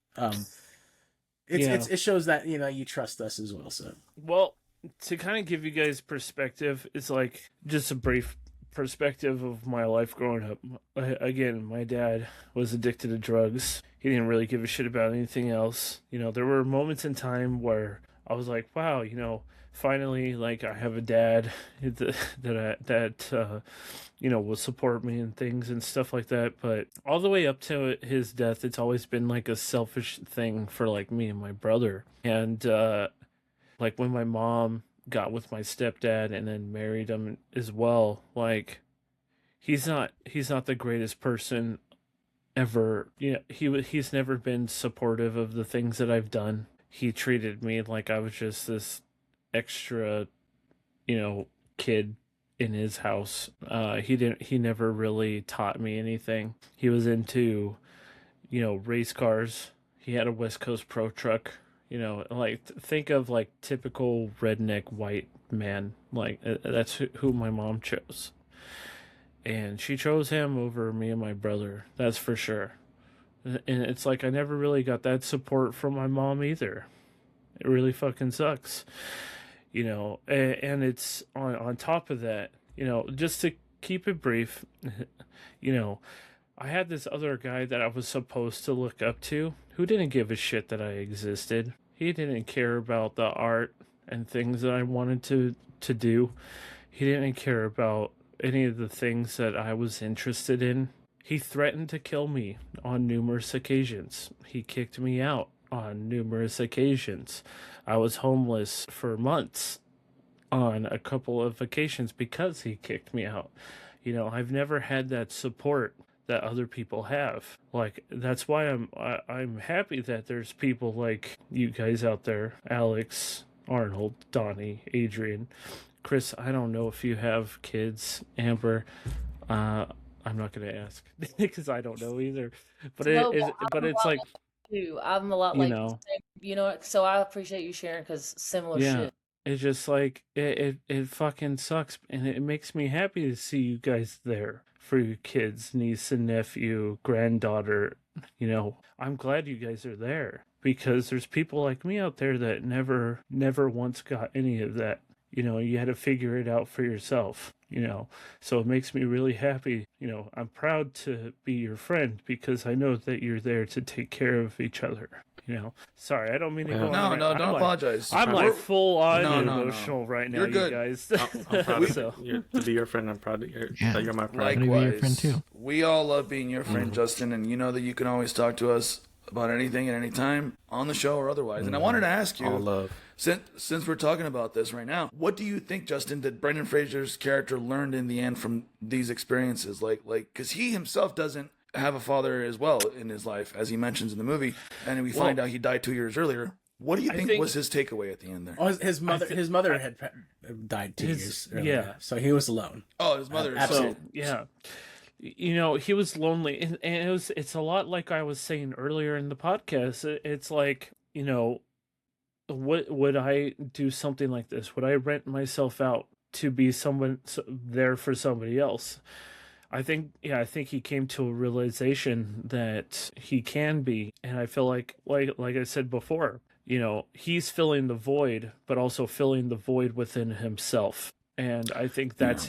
it shows that you trust us as well. So, well, to kind of give you guys perspective, it's like just a brief perspective of my life growing up. Again, my dad was addicted to drugs. He didn't really give a shit about anything else. There were moments in time where I was like, wow, finally, like, I have a dad that will support me and things and stuff like that. But all the way up to his death, it's always been like a selfish thing for like me and my brother. And like when my mom got with my stepdad and then married him as well, like, he's not the greatest person ever. He's never been supportive of the things that I've done. He treated me like I was just this extra kid in his house. He never really taught me anything. He was into race cars. He had a West Coast Pro truck. Like, think of like typical redneck white man. Like, that's who my mom chose. And she chose him over me and my brother. That's for sure. And it's like, I never really got that support from my mom either. It really fucking sucks. And it's on top of that, just to keep it brief, I had this other guy that I was supposed to look up to who didn't give a shit that I existed. He didn't care about the art and things that I wanted to do. He didn't care about any of the things that I was interested in. He threatened to kill me on numerous occasions. He kicked me out on numerous occasions. I was homeless for months on a couple of occasions because he kicked me out. I've never had that support that other people have. Like, that's why I'm happy that there's people like you guys out there, Alex, Arnold, Donnie, Adrian, Chris. I don't know if you have kids, Amber. I'm not gonna ask because I don't know either. But it's like, too. I'm a lot like so I appreciate you sharing, because similar shit. It's just like it fucking sucks, and it makes me happy to see you guys there for your kids, niece and nephew, granddaughter. I'm glad you guys are there, because there's people like me out there that never once got any of that. You had to figure it out for yourself, so it makes me really happy. I'm proud to be your friend, because I know that you're there to take care of each other. Sorry, I don't mean to go on. No, don't apologize. I'm like full on emotional right now, you're good. You guys. I'm proud to be your friend. I'm proud that you're my friend. Likewise. Your friend too. We all love being your friend, Justin, and you know that you can always talk to us about anything at any time on the show or otherwise. And I wanted to ask you, All love. since we're talking about this right now, what do you think, Justin, that Brendan Fraser's character learned in the end from these experiences? Like, because he himself doesn't have a father as well in his life, as he mentions in the movie, and we find out he died 2 years earlier. What do you think was his takeaway at the end there? Oh, his mother had died 2 years earlier, yeah. so he was alone. Oh, his mother. Absolutely. So yeah, you know, he was lonely, and it's a lot like I was saying earlier in the podcast. It's like, you know, would I do something like this? Would I rent myself out to be someone there for somebody else? I think he came to a realization that he can be, and I feel like I said before, you know, he's filling the void, but also filling the void within himself. And I think that's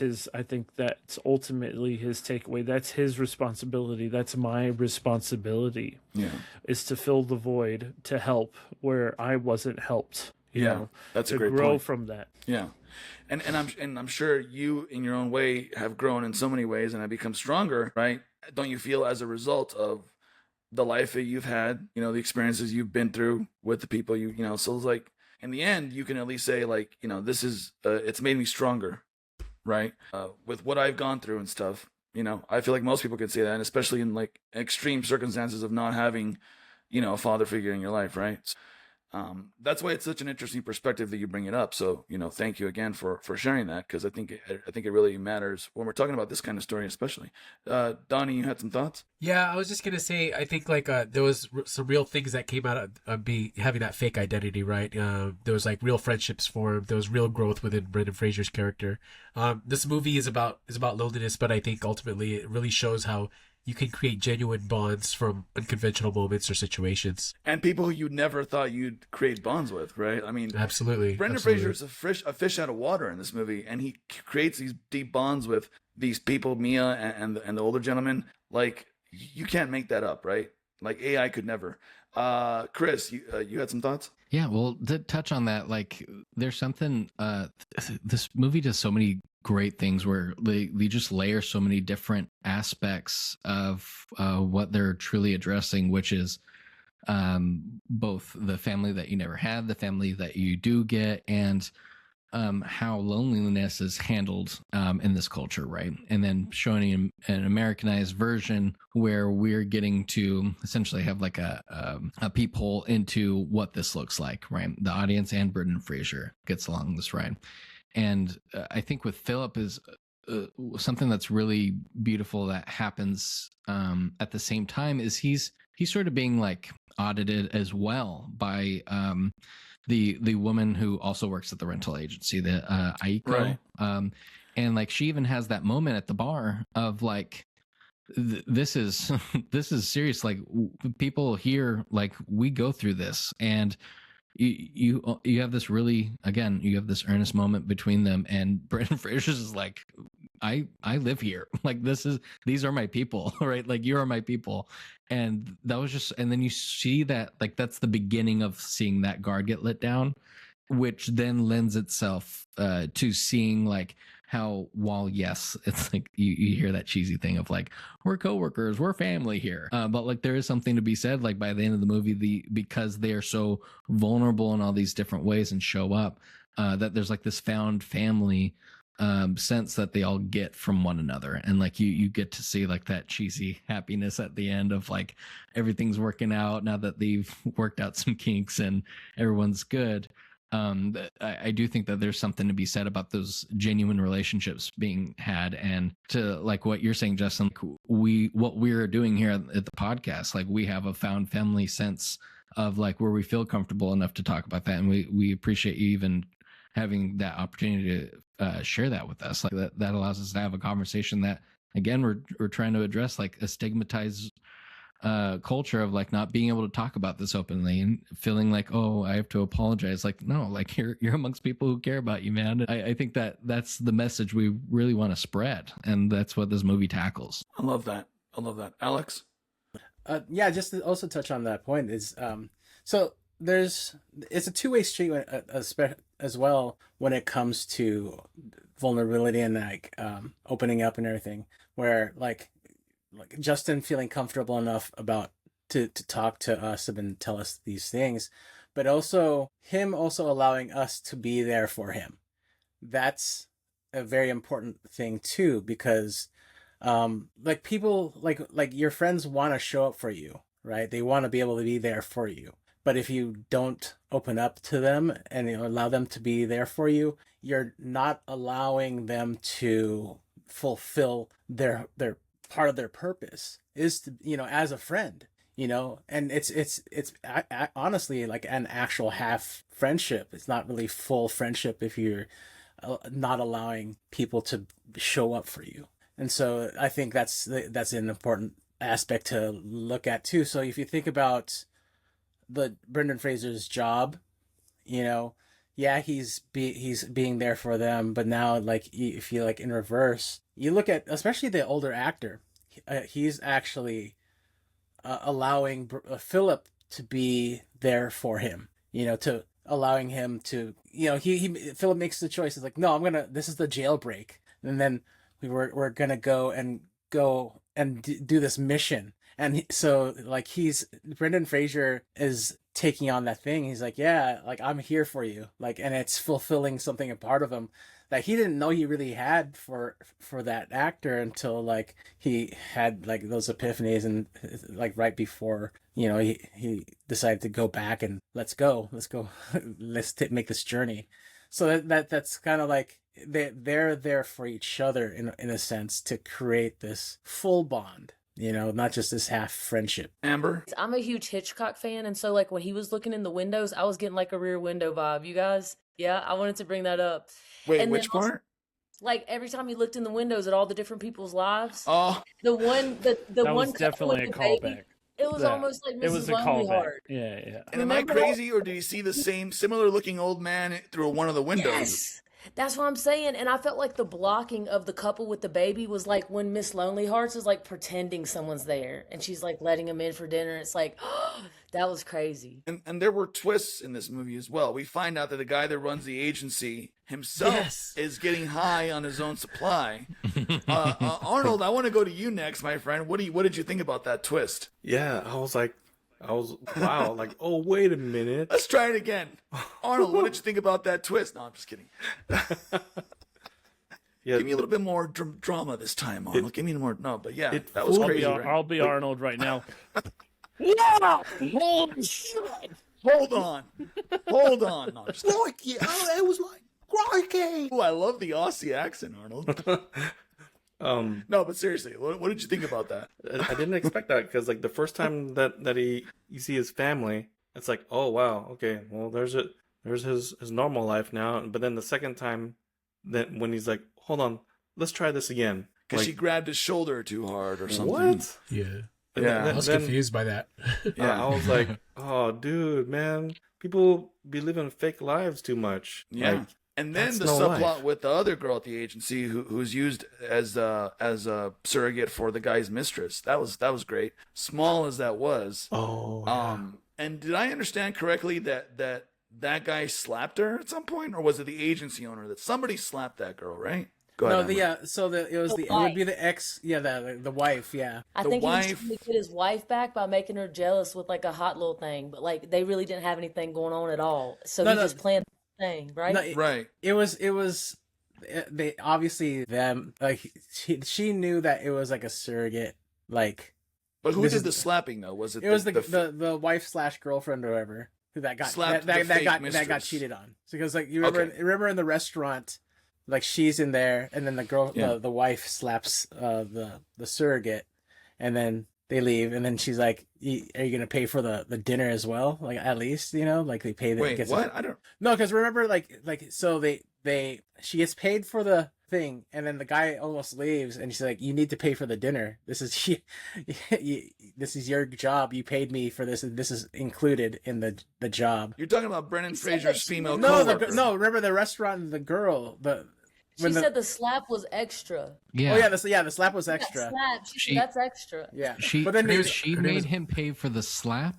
that's ultimately his takeaway. That's his responsibility. That's my responsibility. Yeah. Is to fill the void, to help where I wasn't helped. You know, that's a to great grow point. from that. Yeah. And I'm sure you in your own way have grown in so many ways and have become stronger, right? Don't you feel as a result of the life that you've had, you know, the experiences you've been through with the people you know, so it's like in the end you can at least say like, you know, this is it's made me stronger, right? With what I've gone through and stuff, you know, I feel like most people could say that, and especially in like extreme circumstances of not having, you know, a father figure in your life, right? That's why it's such an interesting perspective that you bring it up. So, you know, thank you again for sharing that, because I think it really matters when we're talking about this kind of story, especially. Donnie, you had some thoughts? Yeah, I was just gonna say, I think like there was some real things that came out of having that fake identity, right? There was like real friendships formed. There was real growth within Brendan Fraser's character. This movie is about loneliness, but I think ultimately it really shows how you can create genuine bonds from unconventional moments or situations. And people who you never thought you'd create bonds with, right? I mean, Absolutely. Brendan Fraser is a fish out of water in this movie, and he creates these deep bonds with these people, Mia and the older gentleman. Like, you can't make that up, right? Like, AI could never. Chris, you had some thoughts? Yeah, well, to touch on that, like, there's something. This movie does so many great things where they just layer so many different aspects of what they're truly addressing, which is both the family that you never had, the family that you do get, and how loneliness is handled in this culture, right? And then showing an Americanized version where we're getting to essentially have like a peephole into what this looks like, right? The audience and Brendan Fraser gets along this ride. And I think with Philip is something that's really beautiful that happens at the same time is he's sort of being like audited as well by the woman who also works at the rental agency, the Aiko. Right. And like she even has that moment at the bar of like, this is serious. Like people here, like we go through this, and you have this really, again, you have this earnest moment between them, and Brendan Fraser's is like, I live here. Like these are my people, right? Like you are my people. And that was just, and then you see that, like, that's the beginning of seeing that guard get let down, which then lends itself to seeing like how, while yes, it's like you hear that cheesy thing of like, we're coworkers, we're family here. But like there is something to be said, like by the end of the movie, because they are so vulnerable in all these different ways and show up, that there's like this found family sense that they all get from one another. And like you get to see like that cheesy happiness at the end of like everything's working out now that they've worked out some kinks and everyone's good. I do think that there's something to be said about those genuine relationships being had, and to like what you're saying, Justin, what we're doing here at the podcast, like we have a found family sense of like where we feel comfortable enough to talk about that. And we appreciate you even having that opportunity to share that with us. Like that allows us to have a conversation that, again, we're trying to address like a stigmatized culture of like not being able to talk about this openly and feeling like, oh, I have to apologize. Like, no, like you're amongst people who care about you, man. I think that's the message we really want to spread, and that's what this movie tackles. I love that. Alex? Yeah, just to also touch on that point is, so it's a two-way street as well when it comes to vulnerability and like opening up and everything, where like Justin feeling comfortable enough to talk to us and tell us these things, but also him also allowing us to be there for him. That's a very important thing too, because like people like your friends want to show up for you, right? They want to be able to be there for you. But if you don't open up to them and allow them to be there for you, you're not allowing them to fulfill their part of their purpose is to, as a friend, and it's honestly like an actual half friendship. It's not really full friendship if you're not allowing people to show up for you. And so I think that's an important aspect to look at too. So if you think about the Brendan Fraser's job, yeah, he's being there for them, but now like if you like in reverse, you look at especially the older actor, he's actually allowing Philip to be there for him, to allowing him to, Philip makes the choice. It's like, no, this is the jailbreak, and then we're gonna go and do this mission. And so like Brendan Fraser is taking on that thing. He's like, yeah, like I'm here for you. Like, and it's fulfilling something, a part of him that he didn't know he really had for that actor until like he had like those epiphanies and like right before, he decided to go back and let's go, make this journey. So that's kind of like they're there for each other in a sense to create this full bond. Not just this half friendship. Amber? I'm a huge Hitchcock fan, and so like when he was looking in the windows, I was getting like a Rear Window vibe. You guys? Yeah, I wanted to bring that up. Wait, and which part? Like every time he looked in the windows at all the different people's lives. Oh, the one that one was definitely a callback. It was almost like Mrs. It was a Lonely callback. Heart. Yeah. And am I crazy, or did you see the same similar looking old man through one of the windows? Yes. That's what I'm saying. And I felt like the blocking of the couple with the baby was like when Miss Lonely Hearts is like pretending someone's there and she's like letting him in for dinner. It's like, oh, that was crazy. And there were twists in this movie as well. We find out that the guy that runs the agency himself is getting high on his own supply. Arnold, I want to go to you next, my friend. What did you think about that twist? Yeah, wow, like, oh, wait a minute. Let's try it again. Arnold, what did you think about that twist? No, I'm just kidding. Yeah, give me a little bit more drama this time, Arnold. Give me more. No, but yeah, that was I'll crazy. I'll be Arnold right now. Holy shit. Hold on. No, just crikey. Oh, it was like crikey. Oh, I love the Aussie accent, Arnold. No, but seriously, what did you think about that? I didn't expect that because like the first time that you see his family, it's like, oh wow, okay, well there's his normal life now. But then the second time, that when he's like, hold on, let's try this again, because she grabbed his shoulder too hard or something. What? Yeah. Yeah, I was confused by that. I was like, oh dude, man, people be living fake lives too much. Yeah. Like, and then that's the no subplot life. with the other girl at the agency who's used as a surrogate for the guy's mistress. That was great. Small as that was. Oh. And did I understand correctly that guy slapped her at some point, or was it the agency owner that somebody slapped that girl? Right. Go ahead. It would be the ex. Yeah, the wife. Yeah. I think he was trying to get his wife back by making her jealous with like a hot little thing, but like they really didn't have anything going on at all. So he just planned the thing, right? Right. It was they obviously them like she knew that it was like a surrogate like. But who did the slapping though? Was it? It was the wife / girlfriend or whatever that got cheated on. Because like you remember in the restaurant. Like she's in there, and then the girl, the wife slaps the surrogate, and then they leave, and then she's like, "Are you gonna pay for the dinner as well? Like at least like they pay the." Wait, what? I don't. No, because remember, so she gets paid for the thing, and then the guy almost leaves, and she's like, "You need to pay for the dinner. This is this is your job. You paid me for this, and this is included in the job." You're talking about Brendan Fraser's female No, coworker. remember the restaurant and the girl. She said the slap was extra. Yeah. Oh yeah, the slap was extra. She said that's extra. Yeah. She made him pay for the slap,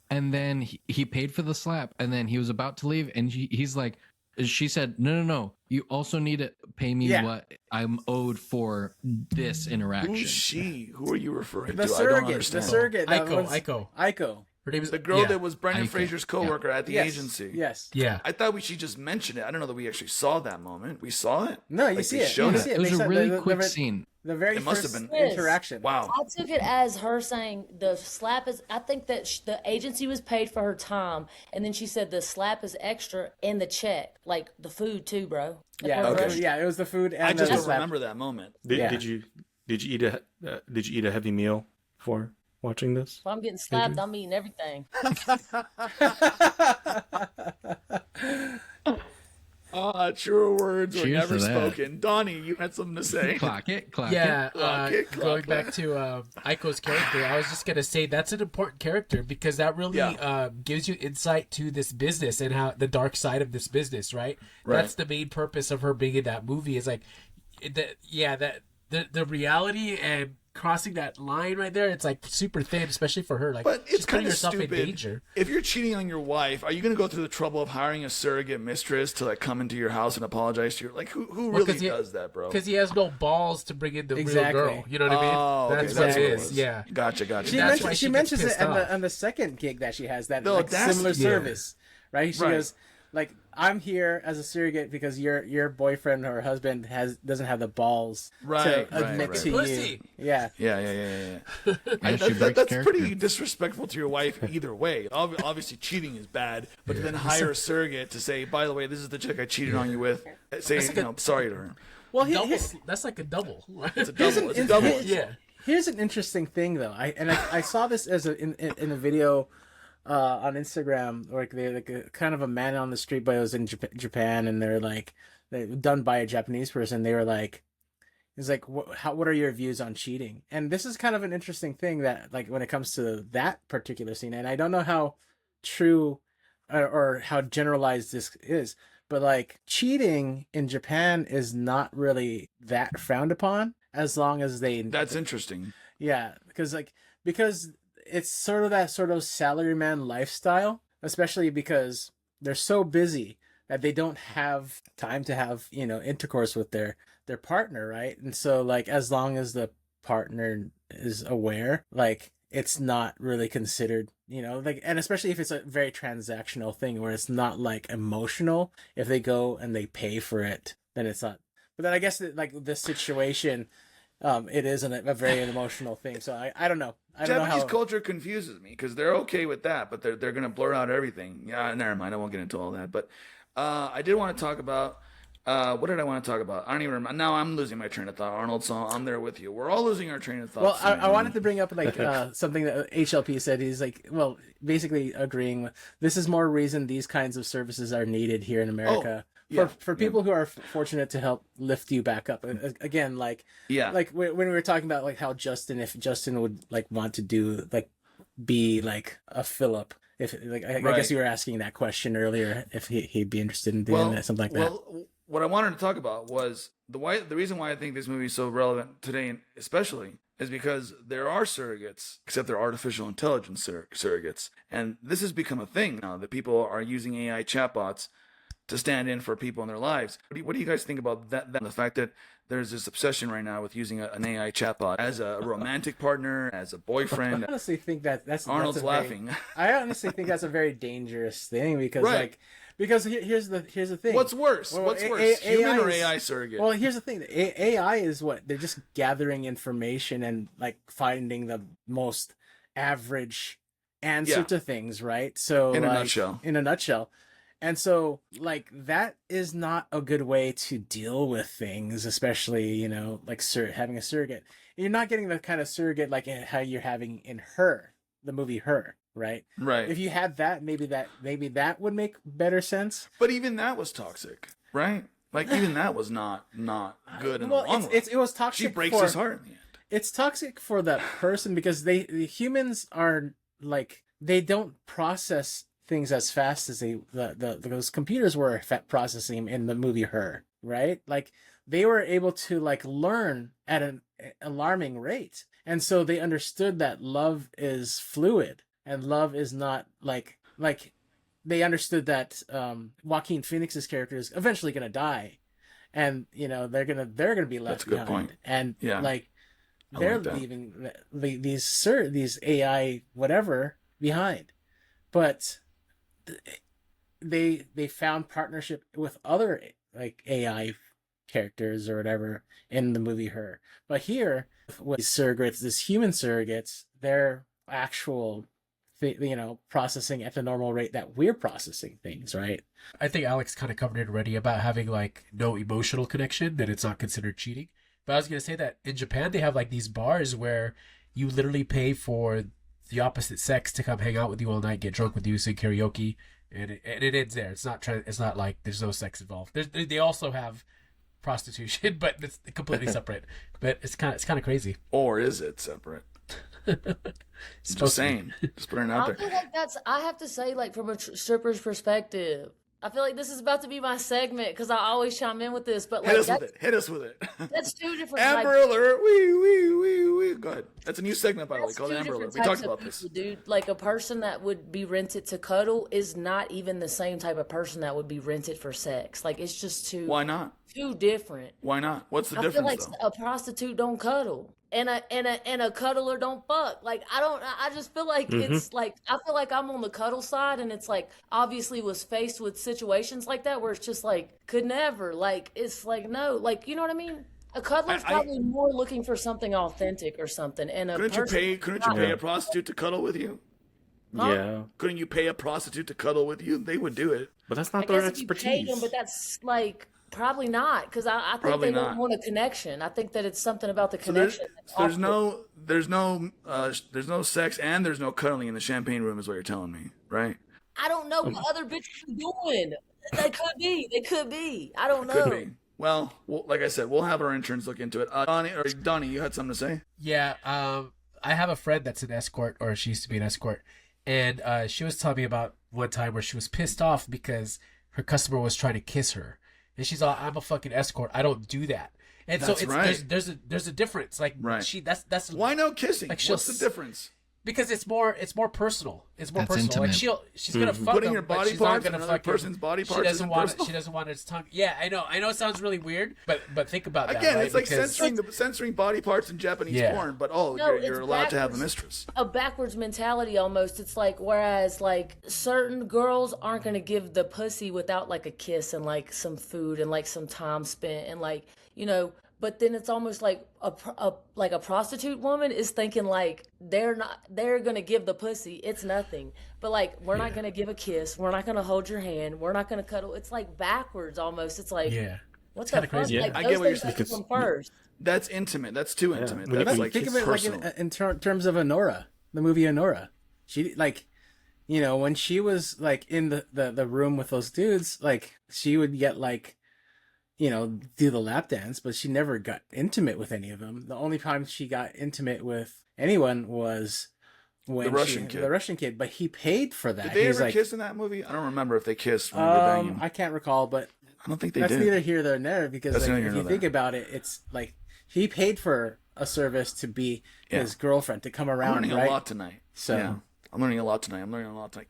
and then he paid for the slap, and then he was about to leave, and he's like, she said, no. You also need to pay me Yeah. what I'm owed for this interaction. Who's she? Who are you referring The to? I don't surrogate. understand. The surrogate. that Aiko. was- Aiko. Aiko. Her name is The girl yeah. that was Brendan Ike. Fraser's coworker at the Yes. agency. Yes. Yeah. I thought she just mentioned it. I don't know that we actually saw that moment. We saw it? No, you Like, see they it. showed You it? see It was They a said really the- quick the- scene. The very It must first have been. interaction. Wow. I took it as her saying the slap is. I think that the agency was paid for her time, and then she said the slap is extra in the check, like the food too, bro. Like Yeah. her Okay. restaurant. Yeah. It was the food and I just the don't slap. remember that moment. Yeah. Did you eat a heavy meal for watching this? If I'm getting slapped, I'm eating everything. Truer words were Cheers never to that. spoken. Donnie, you had something to say. Clock it. Yeah, Clock it, clock going it. back to Aiko's character, I was just gonna say that's an important character because that really gives you insight to this business and how the dark side of this business, right? That's the main purpose of her being in that movie. Is like, the reality and crossing that line right there. It's like super thin, especially for her. Like, But she's it's putting kind of herself stupid. in danger. If you're cheating on your wife, are you going to go through the trouble of hiring a surrogate mistress to like come into your house and apologize to you? Like, who Well, really 'cause he- does that, bro? Because he has no balls to bring in the Exactly. real girl. You know what I mean? Oh, okay, That's what it was. is. Yeah. Gotcha. She, That's mentioned, why she she gets mentions it pissed on off. the second gig that she has, that The like audacity. similar Yeah. service, right? She Right. goes like, "I'm here as a surrogate because your boyfriend or husband doesn't have the balls Right, to admit right. to Pussy. you." Yeah. Yeah. Yeah, she breaks That's character. pretty disrespectful to your wife either way. Obviously, cheating is bad, but to then hire a surrogate to say, by the way, this is the chick I cheated on you with. Say, sorry to her. Well, That's like a double. It's a double. It's a double. Yeah. Here's an interesting thing, though. I saw this as in a video on Instagram, like they like a kind of a man on the street, but it was in Japan, and they're done by a Japanese person. They were like, it's like, what are your views on cheating? And this is kind of an interesting thing that, like, when it comes to that particular scene, and I don't know how true or how generalized this is, but like cheating in Japan is not really that frowned upon as long as they. That's interesting. Yeah, because it's sort of that sort of salaryman lifestyle, especially because they're so busy that they don't have time to have, intercourse with their partner, right? And so like as long as the partner is aware, like it's not really considered, like, and especially if it's a very transactional thing where it's not like emotional, if they go and they pay for it, then it's not. But then I guess that, like, this situation, it is a very emotional thing. So I don't know. I don't know Japanese how. culture confuses me because they're okay with that, but they're going to blur out everything. Yeah, never mind. I won't get into all that. But I did want to talk about what did I want to talk about? I don't even remember. Now I'm losing my train of thought, Arnold. So I'm there with you. We're all losing our train of thought. Well, I wanted to bring up like something that HLP said. He's like, well, basically agreeing with this is more reason these kinds of services are needed here in America. For people who are fortunate to help lift you back up. Again, like when we were talking about like how if Justin would like want to do like be like a Philip, if like I guess you were asking that question earlier, if he'd be interested in doing that, something like that. Well, what I wanted to talk about was the reason why I think this movie is so relevant today, especially, is because there are surrogates, except they're artificial intelligence surrogates, and this has become a thing now that people are using AI chatbots to stand in for people in their lives. What do you guys think about that? The fact that there's this obsession right now with using an AI chatbot as a romantic partner, as a boyfriend. I honestly think that's Arnold's laughing. I honestly think that's a very dangerous thing because here's the thing. What's worse? What's worse, human or AI surrogate? Well, here's the thing. AI is what they're just gathering information and like finding the most average answer to things, right? So in a nutshell. And so, like, that is not a good way to deal with things, especially, like having a surrogate. You're not getting the kind of surrogate like how you're having in Her, the movie Her, right? Right. If you had that, maybe that would make better sense. But even that was toxic, right? Like even that was not good in the long run. It was toxic. She breaks his heart in the end. It's toxic for that person because the humans are like they don't process things as fast as those computers were processing in the movie Her, right? Like they were able to like learn at an alarming rate, and so they understood that love is fluid and love is not like they understood that Joaquin Phoenix's character is eventually going to die, and they're gonna be left That's a good behind. point. And Yeah. like I they're like that. leaving these AI whatever behind, but they found partnership with other like AI characters or whatever in the movie Her. But here with these surrogates, these human surrogates, they're actual processing at the normal rate that we're processing things, right? I think Alex kind of covered it already about having like no emotional connection, that it's not considered cheating. But I was going to say that in Japan, they have like these bars where you literally pay for the opposite sex to come hang out with you all night, get drunk with you, sing karaoke, and it ends there. It's not like there's no sex involved. They also have prostitution, but it's completely separate. But it's kind of crazy. Or is it separate? Just saying. Just putting it out I there. feel like I have to say, like, from a stripper's perspective, I feel like this is about to be my segment because I always chime in with this, but like, Hit us with it. that's two different Amber types. Alert. Wee. Go ahead. That's a new segment, by the way, That's called two Amber different Alert. We talked types of about this. people, dude. Like, a person that would be rented to cuddle is not even the same type of person that would be rented for sex. Like, it's just Why not? too different. Why not? What's the I feel difference, like though? a prostitute don't cuddle, and a cuddler don't fuck. Like, I just feel like it's like, I feel like I'm on the cuddle side, and it's like, obviously was faced with situations like that where it's just like, could never. Like, it's like, no, like, you know what I mean? A cuddler's probably more looking for something authentic or something, and Couldn't you pay a prostitute to cuddle with you? Huh? Yeah, Couldn't you pay a prostitute to cuddle with you? They would do it. but that's I not their guess if you paid them, expertise. but that's like probably not, because I think Probably they don't not. want a connection. I think that it's something about the So there's, connection. that's there's awkward. there's no sex and there's no cuddling in the champagne room, is what you're telling me, right? I don't know what other bitches are doing. They could be. They could be. I don't know. Could be. Well, like I said, we'll have our interns look into it. Donnie, you had something to say? Yeah, I have a friend that's an escort, or she used to be an escort, and she was telling me about one time where she was pissed off because her customer was trying to kiss her, and she's all, "I'm a fucking escort. I don't do that." And That's so it's right. there's a difference. Like, Right. that's Why no kissing? Like, What's the difference? because it's more personal. It's more That's personal. Like intimate. she's gonna fuck Putting him, your but body she's not parts in gonna another fuck him. person's body She parts doesn't isn't want personal? she doesn't want his tongue. Yeah, I know it's sounds really weird, but think about that. Again, right? it's like Because- censoring body parts in Japanese Yeah. porn, but No, you're it's allowed to have a backwards. mistress. A backwards mentality almost. It's like, whereas like certain girls aren't gonna give the pussy without like a kiss and like some food and like some time spent and like, but then it's almost like a prostitute woman is thinking like they're gonna give the pussy, it's nothing, but like we're not gonna give a kiss, we're not gonna hold your hand, we're not gonna cuddle. It's like backwards almost. It's like, yeah. what It's the kinda fuck? crazy. Like I those get what you're things saying. come first. That's intimate. That's too intimate. When you- That's when like Think of it personal. like in terms of Honora, the movie Honora. She like, when she was like in the room with those dudes, like she would get like, do the lap dance, but she never got intimate with any of them. The only time she got intimate with anyone was when The Russian kid. the Russian kid. But he paid for that. Did they He's ever like, kiss in that movie? I don't remember if they kissed when they were banging. I can't recall, but I don't think they that's did. neither here nor there because That's like, neither if here you nor think there. about it, it's like he paid for a service to be Yeah. his girlfriend to come I'm around, learning right? a lot tonight. So- yeah. I'm learning a lot tonight.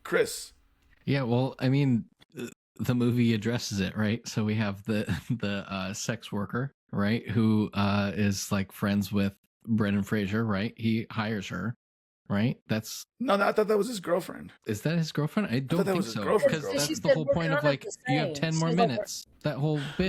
Chris, Yeah, well, I mean, the movie addresses it, right? So we have the sex worker, right, who is like friends with Brendan Fraser, right? He hires her, right? no, I thought that was his girlfriend. Is that his girlfriend? I don't that think was his so. girlfriend. Because Because she that's the said whole we're point of kind of like the you have same. 10 She's more like, minutes. That whole bit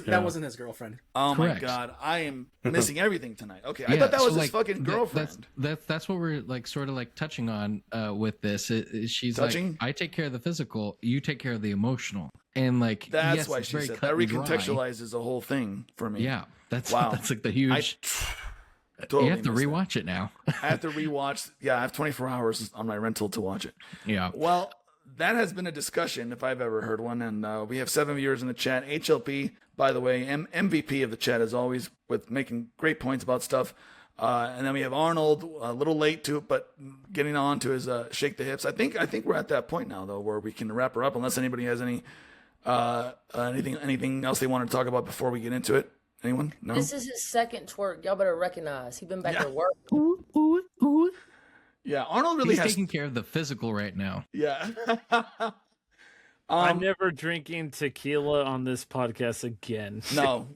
That wasn't his girlfriend. Oh Correct. my god, I am missing everything tonight. Okay, I Yeah, thought that so, was his like, fucking girlfriend. That's what we're like sort of like touching on with this. She's Touching? like, I take care of the physical, you take care of the emotional, and like That's yes, why it's she very said cut that and dry. recontextualizes the whole thing for me. Yeah, that's Wow. that's like the I huge. totally you have to missed that. rewatch it now. I have to rewatch. Yeah, I have 24 hours on my rental to watch it. Yeah. Well, that has been a discussion if I've ever heard one, and we have 7 viewers in the chat. HLP, by the way, MVP of the chat as always, with making great points about stuff. And then we have Arnold, a little late to it, but getting on to his shake the hips. I think we're at that point now though, where we can wrap her up, unless anybody has anything else they want to talk about before we get into it. Anyone? No. This is his second twerk. Y'all better recognize. He been back to work. Ooh, ooh, ooh. Yeah, Arnold really He's has. taking care of the physical right now. Yeah. I'm never drinking tequila on this podcast again. No.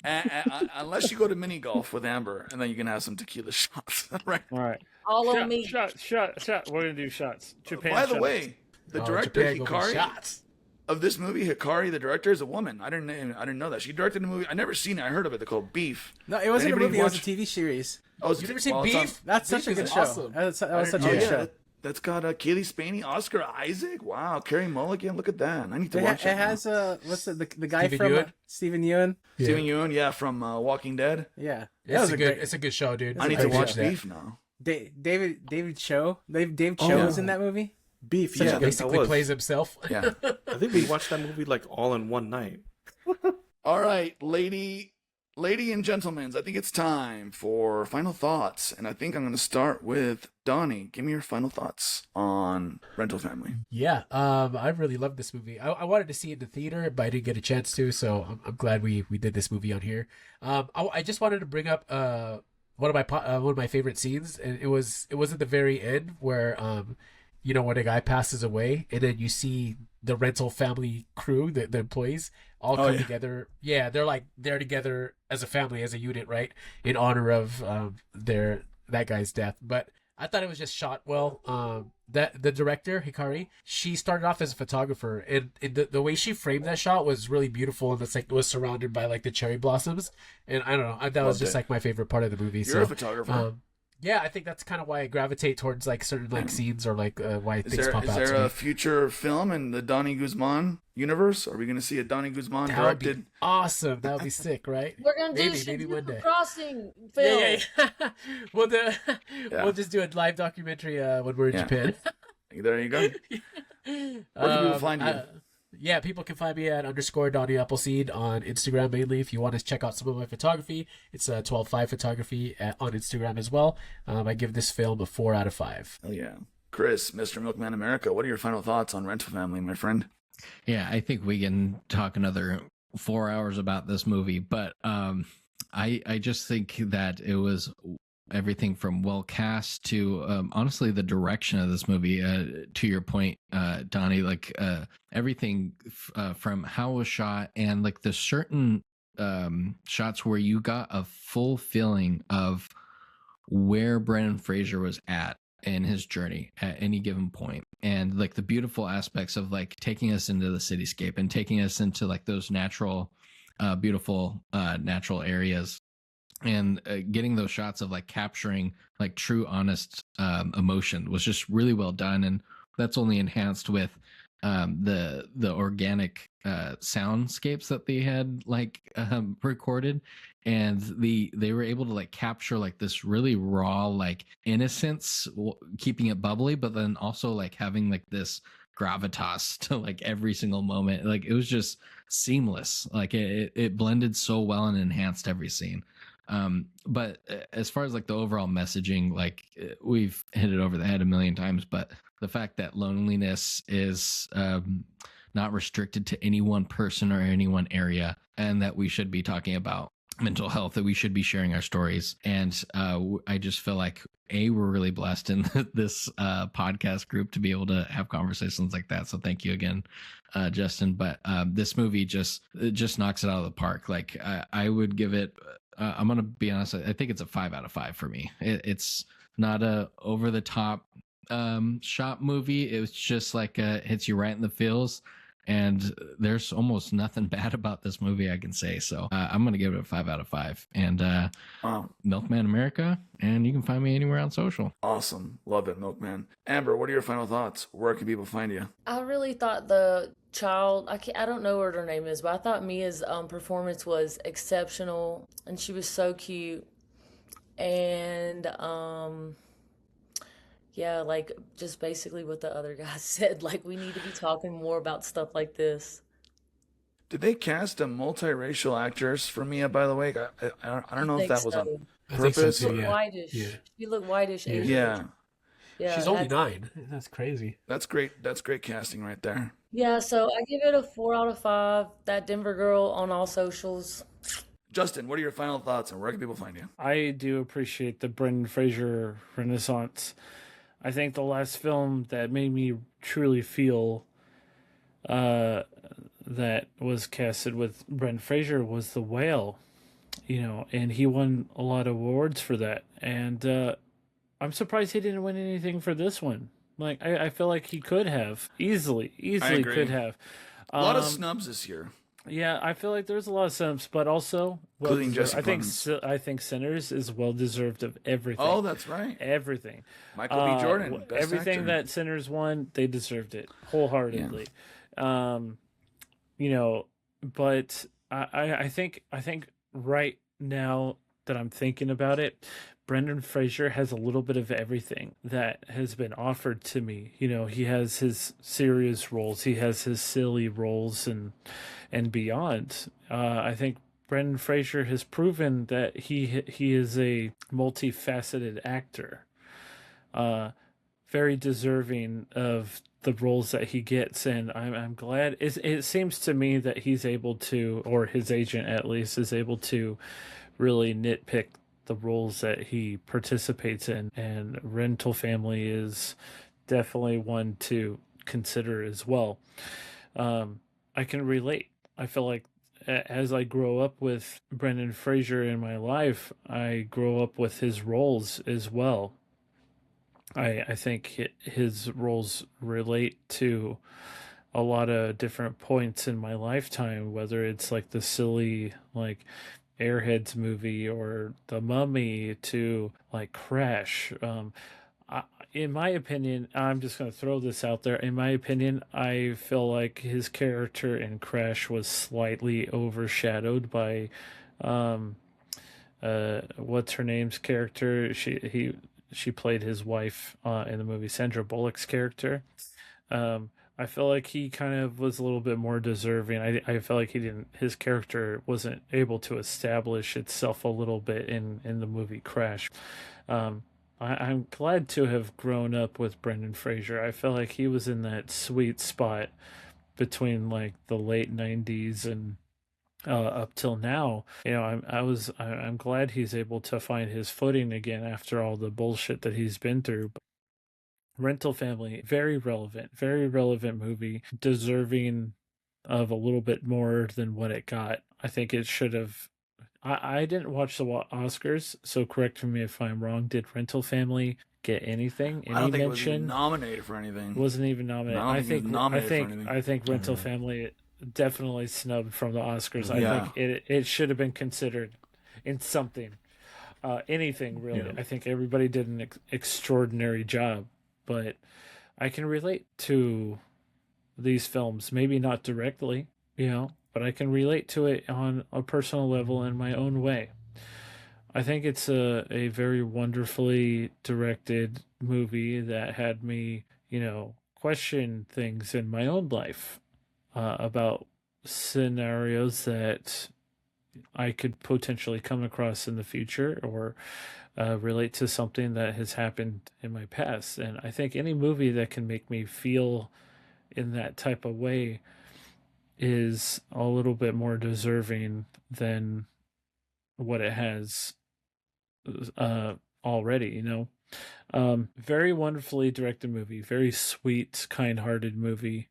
Unless you go to mini golf with Amber, and then you can have some tequila shots, right? All right. All on Shot, me. shot. We're gonna do shots. Japan. By the shots. way, the director Japan gonna be Hikari shots. of this movie, Hikari, the director, is a woman. I didn't know that. She directed a movie. I never seen it. I heard of it. They're called Beef. No, it wasn't Anybody a movie. It was a watch- TV series. Oh, You never seen Beef? That's Beef such a good is show. awesome. That was such a Oh good yeah, show. that's got Kaylee Spaney, Oscar Isaac. Wow, Carey Mulligan. Look at that. I need to It, watch it it. has what's the guy Steven from Yeun? Steven Yeun? Steven Yeun, yeah, from Walking Dead. Yeah, It's a good show, dude. I need a to great watch show. Beef now. David Cho. David Cho was in that movie. Beef, Such yeah, a basically that was. plays himself. Yeah. I think we watched that movie like all in one night. All right, lady and gentlemen, I think it's time for final thoughts, and I think I'm going to start with Donnie. Give me your final thoughts on Rental Family. Yeah, I really loved this movie. I wanted to see it in the theater, but I didn't get a chance to, so I'm glad we did this movie on here. I just wanted to bring up one of my favorite scenes, and it was at the very end where when a guy passes away, and then you see the rental family crew, the employees, all come together. Yeah, they're together as a family, as a unit, right, in honor of that guy's death. But I thought it was just shot well. That the director Hikari, she started off as a photographer, and the way she framed that shot was really beautiful, and it was surrounded by like the cherry blossoms, and I don't know, that was just like my favorite part of the movie. You're a photographer. Yeah, I think that's kind of why I gravitate towards like certain like scenes or like why things pop out. Is there to me. a future film in the Donnie Guzman universe? Are we going to see a Donnie Guzman That would be directed? awesome. That would be sick, right? We're gonna do maybe one day. Crossing film. Yeah. We'll just do a live documentary when we're in Japan. There you go. Where can people find you? Yeah, people can find me at _Donnie Appleseed on Instagram mainly. If you want to check out some of my photography, it's 12.5 photography on Instagram as well. I give this film a 4 out of 5. Oh yeah, Chris, Mr. Milkman America. What are your final thoughts on Rental Family, my friend? Yeah, I think we can talk another 4 hours about this movie, but I just think that it was everything from well cast to honestly the direction of this movie. To your point, Donnie, like everything from how it was shot and like the certain shots where you got a full feeling of where Brendan Fraser was at in his journey at any given point, and like the beautiful aspects of like taking us into the cityscape and taking us into like those natural beautiful natural areas, and getting those shots of like capturing like true honest emotion was just really well done. And that's only enhanced with the organic soundscapes that they had like recorded, and they were able to like capture like this really raw like innocence, keeping it bubbly, but then also like having like this gravitas to like every single moment. Like it was just seamless. Like it blended so well and enhanced every scene. But as far as like the overall messaging, like we've hit it over the head a million times, but the fact that loneliness is not restricted to any one person or any one area, and that we should be talking about mental health, that we should be sharing our stories. And I just feel like we're really blessed in this podcast group to be able to have conversations like that. So thank you again, Justin. But this movie just knocks it out of the park. Like I would give it, I'm going to be honest, I think it's a 5 out of 5 for me. It's not a over the top shop movie. It's just like hits you right in the feels. And there's almost nothing bad about this movie I can say. So I'm going to give it a 5 out of 5. And Milkman America. And you can find me anywhere on social. Awesome. Love it, Milkman. Amber, what are your final thoughts? Where can people find you? I really thought the child, I don't know what her name is, but I thought Mia's performance was exceptional, and she was so cute. And yeah, like just basically what the other guys said, like we need to be talking more about stuff like this. Did they cast a multiracial actress for Mia, by the way? I don't know if that was on purpose. so, She looked yeah. whitish. Yeah. She looked whitish. Asian. Yeah. Yeah, She's only 9. That's crazy. That's great. That's great casting right there. Yeah, so I give it a 4 out of 5. That Denver girl on all socials. Justin, what are your final thoughts, and where can people find you? I do appreciate the Brendan Fraser renaissance. I think the last film that made me truly feel that was casted with Brendan Fraser was The Whale, and he won a lot of awards for that. And I'm surprised he didn't win anything for this one. Like, I feel like he could have easily agree. could have. A lot of snubs this year. Yeah, I feel like there's a lot of snubs, but also Including Jesse I think Sinners is well deserved of everything. Oh, that's right. Everything. Michael B. Jordan, best everything actor. that Sinners won, they deserved it wholeheartedly. But I think right now that I'm thinking about it, Brendan Fraser has a little bit of everything that has been offered to me. He has his serious roles, he has his silly roles, and beyond. I think Brendan Fraser has proven that he is a multifaceted actor, very deserving of the roles that he gets, and I'm glad. It seems to me that he's able to, or his agent at least, is able to really nitpick the roles that he participates in, and Rental Family is definitely one to consider as well. I can relate. I feel like as I grow up with Brendan Fraser in my life, I grow up with his roles as well. I think his roles relate to a lot of different points in my lifetime, whether it's like the silly, like, Airheads movie or The Mummy to like Crash. In my opinion, I'm just going to throw this out there. In my opinion, I feel like his character in Crash was slightly overshadowed by, what's her name's character? She played his wife in the movie, Sandra Bullock's character. I feel like he kind of was a little bit more deserving. I felt like his character wasn't able to establish itself a little bit in the movie Crash. I'm glad to have grown up with Brendan Fraser. I felt like he was in that sweet spot between like the late 90s and up till now. I'm glad he's able to find his footing again after all the bullshit that he's been through. Rental Family, very relevant movie, deserving of a little bit more than what it got. I think it should have. I didn't watch the Oscars, so correct me if I'm wrong. Did Rental Family get anything? Any I don't think mention? it was even nominated for anything. Wasn't even nominated. No, I think Rental Family definitely snubbed from the Oscars. I think it should have been considered in something, anything really. Yeah. I think everybody did an extraordinary job. But I can relate to these films, maybe not directly, but I can relate to it on a personal level in my own way. I think it's a very wonderfully directed movie that had me, question things in my own life about scenarios that I could potentially come across in the future, or relate to something that has happened in my past. And I think any movie that can make me feel in that type of way is a little bit more deserving than what it has already, very wonderfully directed movie, very sweet, kind-hearted movie,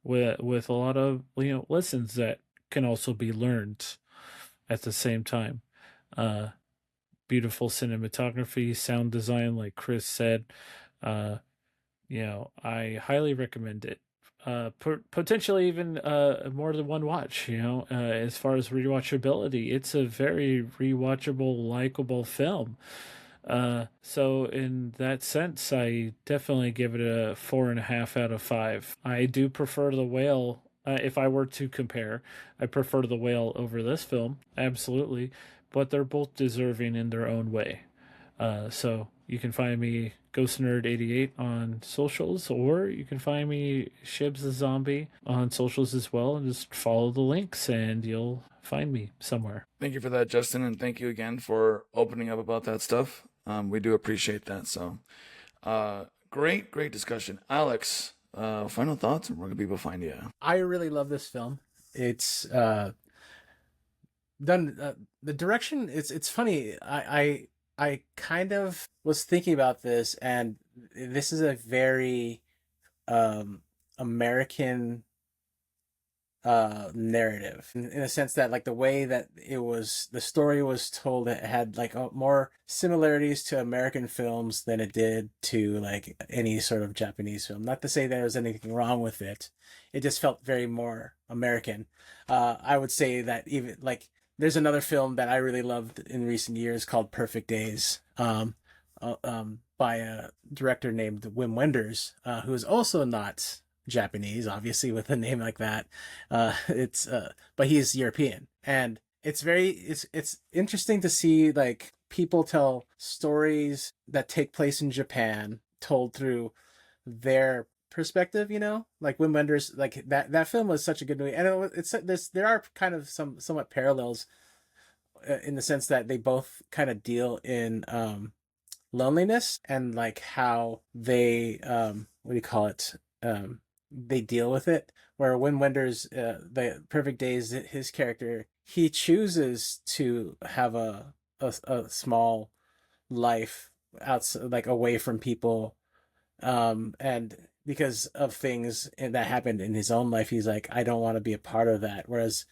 with a lot of, lessons that can also be learned at the same time. Beautiful cinematography, sound design, like Chris said. I highly recommend it. Potentially even more than one watch, as far as rewatchability. It's a very rewatchable, likable film. So in that sense, I definitely give it a 4.5 out of 5. I do prefer The Whale. If I were to compare, I prefer The Whale over this film, absolutely. But they're both deserving in their own way. So you can find me GhostNerd88 on socials, or you can find me Shibs the Zombie on socials as well, and just follow the links and you'll find me somewhere. Thank you for that, Justin, and thank you again for opening up about that stuff. We do appreciate that. So great discussion. Alex, final thoughts, and where can people find you? I really love this film. It's done, the direction, it's funny. I kind of was thinking about this, and this is a very American narrative in a sense that like the way that the story was told, it had like more similarities to American films than it did to like any sort of Japanese film. Not to say there was anything wrong with it, it just felt very more American. I would say that even like there's another film that I really loved in recent years called Perfect Days, by a director named Wim Wenders, who is also not Japanese, obviously, with a name like that. But he's European, and it's interesting to see like people tell stories that take place in Japan told through their perspective. Like Wim Wenders, like that film was such a good movie, and there are kind of somewhat parallels in the sense that they both kind of deal in loneliness and like how they what do you call it, they deal with it. Where Wim Wenders, the Perfect Days, his character, he chooses to have a small life outside, like away from people, and because of things that happened in his own life, he's like, I don't want to be a part of that. Whereas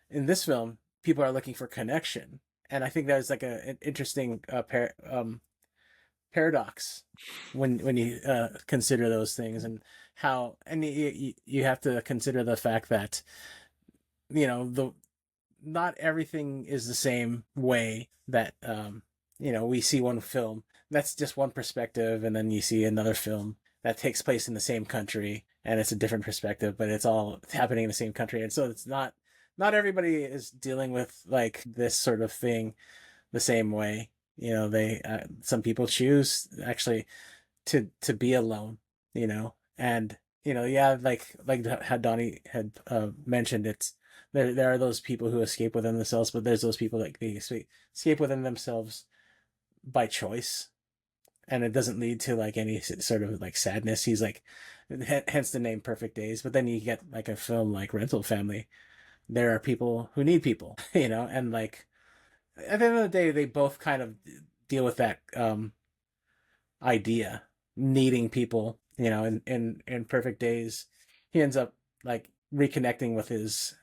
in this film, people are looking for connection, and I think that's like an interesting paradox when you consider those things, and how, and you have to consider the fact that not everything is the same way that we see one film. That's just one perspective, and then you see another film that takes place in the same country and it's a different perspective, but it's all happening in the same country. And so it's not everybody is dealing with like this sort of thing the same way. They some people choose actually to be alone, and yeah, like how Donnie had mentioned, it's there are those people who escape within themselves, but there's those people like they escape within themselves by choice, and it doesn't lead to like any sort of like sadness. He's like, hence the name Perfect Days. But then you get like a film like Rental Family, there are people who need people, and like at the end of the day, they both kind of deal with that idea, needing people. In Perfect Days, he ends up like reconnecting with his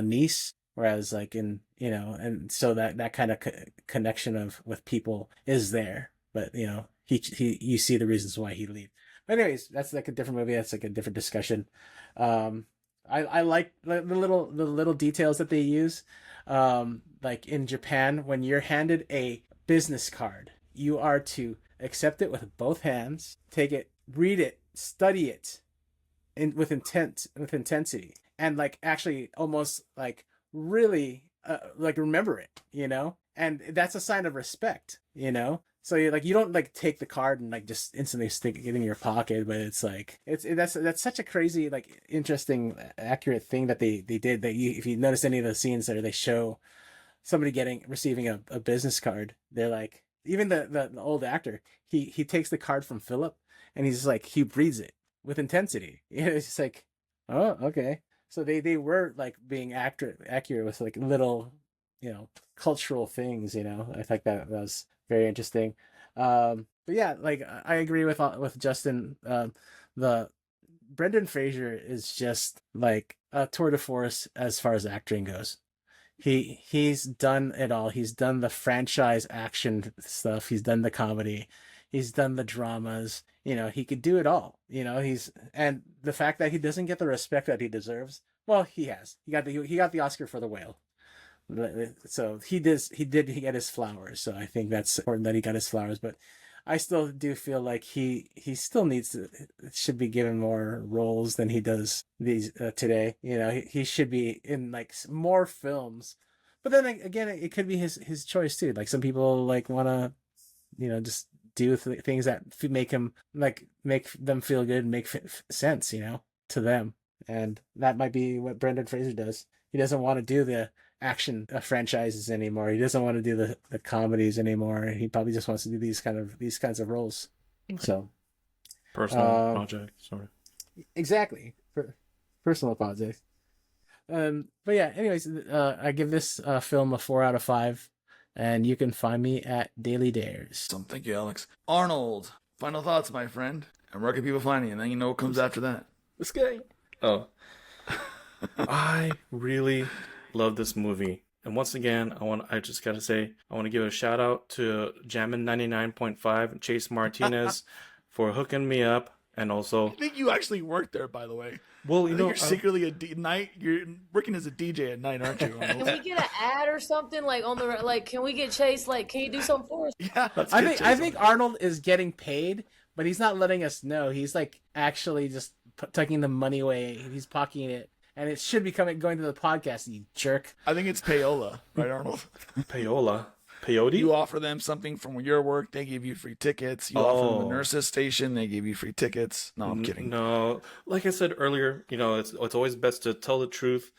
niece, whereas like in and so that kind of connection with people is there, but he you see the reasons why he leaves. But anyways, that's like a different movie. That's like a different discussion. I like the little details that they use. Like in Japan, when you're handed a business card, you are to accept it with both hands, take it, read it, study it, with intensity, and like actually almost like really like remember it, and that's a sign of respect, So you don't like take the card and like just instantly stick it in your pocket, but it's like that's such a crazy, like interesting, accurate thing that they did. That if you notice any of the scenes there, they show somebody receiving a business card. They're like, even the old actor, he takes the card from Philip and he's like, he reads it with intensity. It's just like, oh, okay. So they were like being accurate with like little cultural things. I think that was very interesting. But yeah, like I agree with Justin. The Brendan Fraser is just like a tour de force as far as acting goes. He's done it all. He's done the franchise action stuff. He's done the comedy. He's done the dramas. He could do it all. And the fact that he doesn't get the respect that he deserves. Well, he has. He got the Oscar for The Whale. So he did get his flowers. So I think that's important that he got his flowers. But I still do feel like he still should be given more roles than he does these today. He should be in like more films. But then again, it could be his choice too. Like some people like want to, just do things that make him like make them feel good and make sense, to them. And that might be what Brendan Fraser does. He doesn't want to do the action franchises anymore. He doesn't want to do the comedies anymore. He probably just wants to do these kinds of roles. So personal project, sorry. Exactly. Personal project. But yeah, anyways, I give this film a 4 out of 5, and you can find me at Daily Dares. Thank you, Alex. Arnold, final thoughts, my friend. And where can people find you? And then you know what comes after that. This guy. Oh, I really love this movie. And once again, I just gotta say, I want to give a shout out to Jammin 99.5 Chase Martinez for hooking me up, and also, I think you actually work there, by the way. well, I think you're secretly night. You're working as a DJ at night, aren't you? Can we get an ad or something like on the like? Can we get Chase? Like, can you do something for us? Yeah, I think Arnold is getting paid, but he's not letting us know. He's like actually just tucking the money away. He's pocketing it, and it should be going to the podcast. You jerk. I think it's payola, right, Arnold? Payola, peyote. You offer them something from your work, they give you free tickets. You offer them the nurse's station, they give you free tickets. No, I'm kidding. No, like I said earlier, it's always best to tell the truth,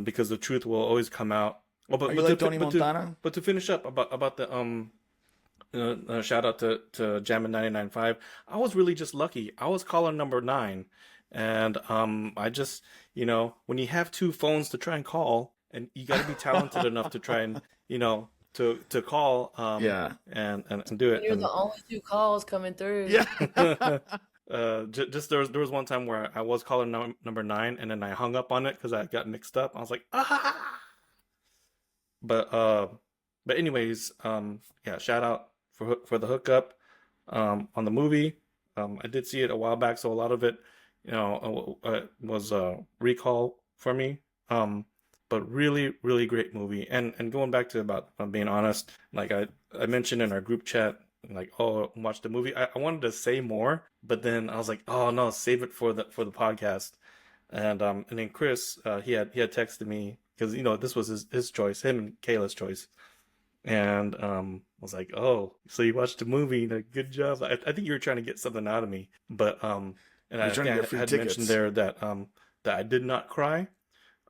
because the truth will always come out. Well, Are you like Tony Montana? But to finish up about the shout out to Jammin 99.5. I was really just lucky. I was caller number 9, and I just when you have 2 phones to try and call, and you got to be talented enough to try and to call and do it. You're the only 2 calls coming through. Yeah. Just there was one time where I was caller number 9, and then I hung up on it because I got mixed up. I was like, ah. But anyways, shout out for the hookup on the movie. I did see it a while back, so a lot of it was recall for me. But really, really great movie. And going back to about being honest, like I mentioned in our group chat, like, oh, watch the movie. I wanted to say more, but then I was like, oh no, save it for the podcast. And then Chris, he had texted me because this was his choice, him and Kayla's choice. And I was like, oh, so you watched the movie? Like, good job. I think you were trying to get something out of me, but and I had mentioned there that that I did not cry.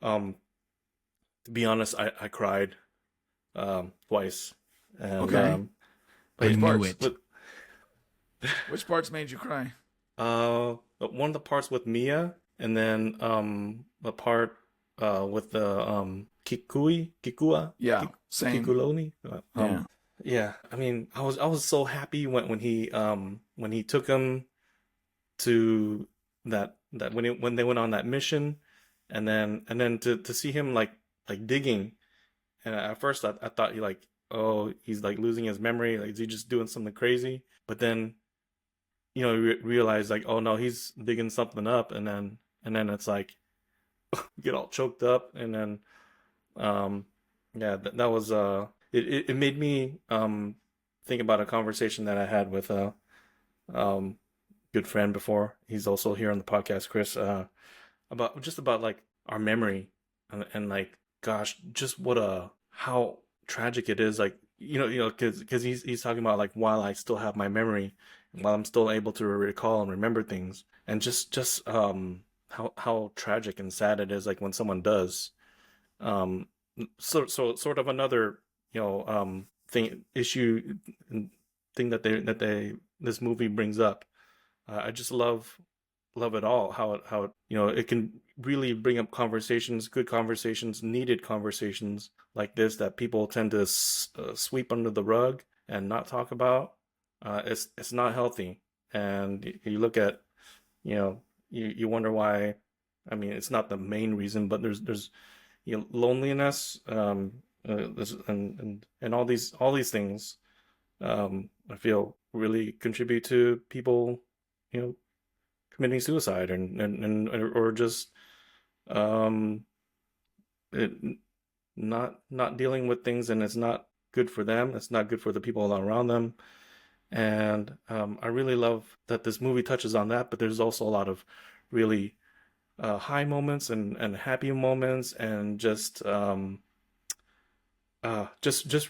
To be honest, I cried twice. And, okay. I knew it. Which parts made you cry? One of the parts with Mia, and then the part with the Kikua. Yeah, same. Kikuloni. Yeah. I mean, I was so happy when he took him to that when they went on that mission, and then to see him like digging, and at first I thought he's like losing his memory, like is he just doing something crazy? But then realize like, oh no, he's digging something up, and then it's like get all choked up, and then that was it made me think about a conversation that I had with a good friend before. He's also here on the podcast, Chris, about like our memory, and like, gosh, just how tragic it is, like because he's talking about like, while I still have my memory, and while I'm still able to recall and remember things, and just how tragic and sad it is, like when someone does. So sort of another thing that this movie brings up. I just love it all, how it can really bring up good conversations, needed conversations like this that people tend to sweep under the rug and not talk about. It's not healthy, and you look at you wonder why. I mean, it's not the main reason, but there's loneliness, and all these things, I feel really contribute to people committing suicide, or just not dealing with things, and it's not good for them. It's not good for the people around them. And I really love that this movie touches on that, but there's also a lot of really high moments and happy moments, and just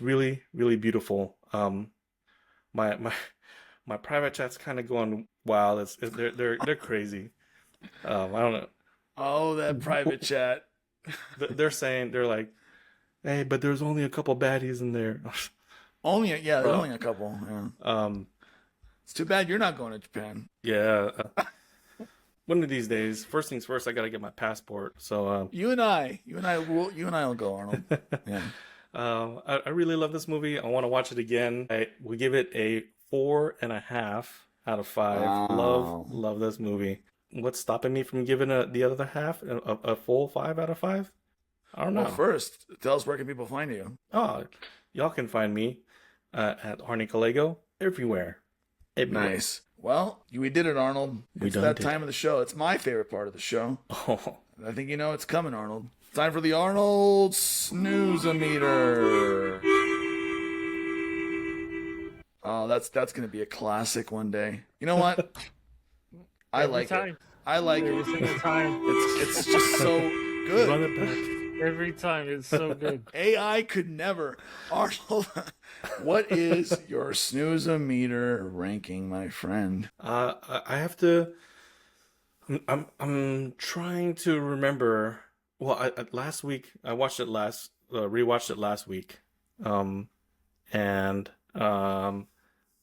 really, really beautiful. My private chat's kind of going wild. They're crazy. I don't know. Oh, that private chat. They're like, hey, but there's only a couple baddies in there. Only a couple. Yeah. It's too bad you're not going to Japan. Yeah. One of these days, first things first, I gotta get my passport. So you and I will go, Arnold. Yeah. I really love this movie. I want to watch it again. I will give it a 4.5 out of 5. Wow. Love this movie. what's stopping me from giving the other half a full 5 out of 5? I don't know. Well, first, tell us where can people find you? Oh, y'all can find me at Arnie Callego everywhere. Nice. Well, we did it, Arnold. It's that time of the show. It's my favorite part of the show. Oh, I think you know it's coming, Arnold. Time for the Arnold Snooze-O-Meter. Oh, that's going to be a classic one day. You know what? I like it. I like it. Every single time. It's just so good. run it back. Every time. It's so good. AI could never. Arnold, what is your Snooze-O-Meter ranking, my friend? I have to. I'm trying to remember. Well, last week I watched it rewatched it last week, and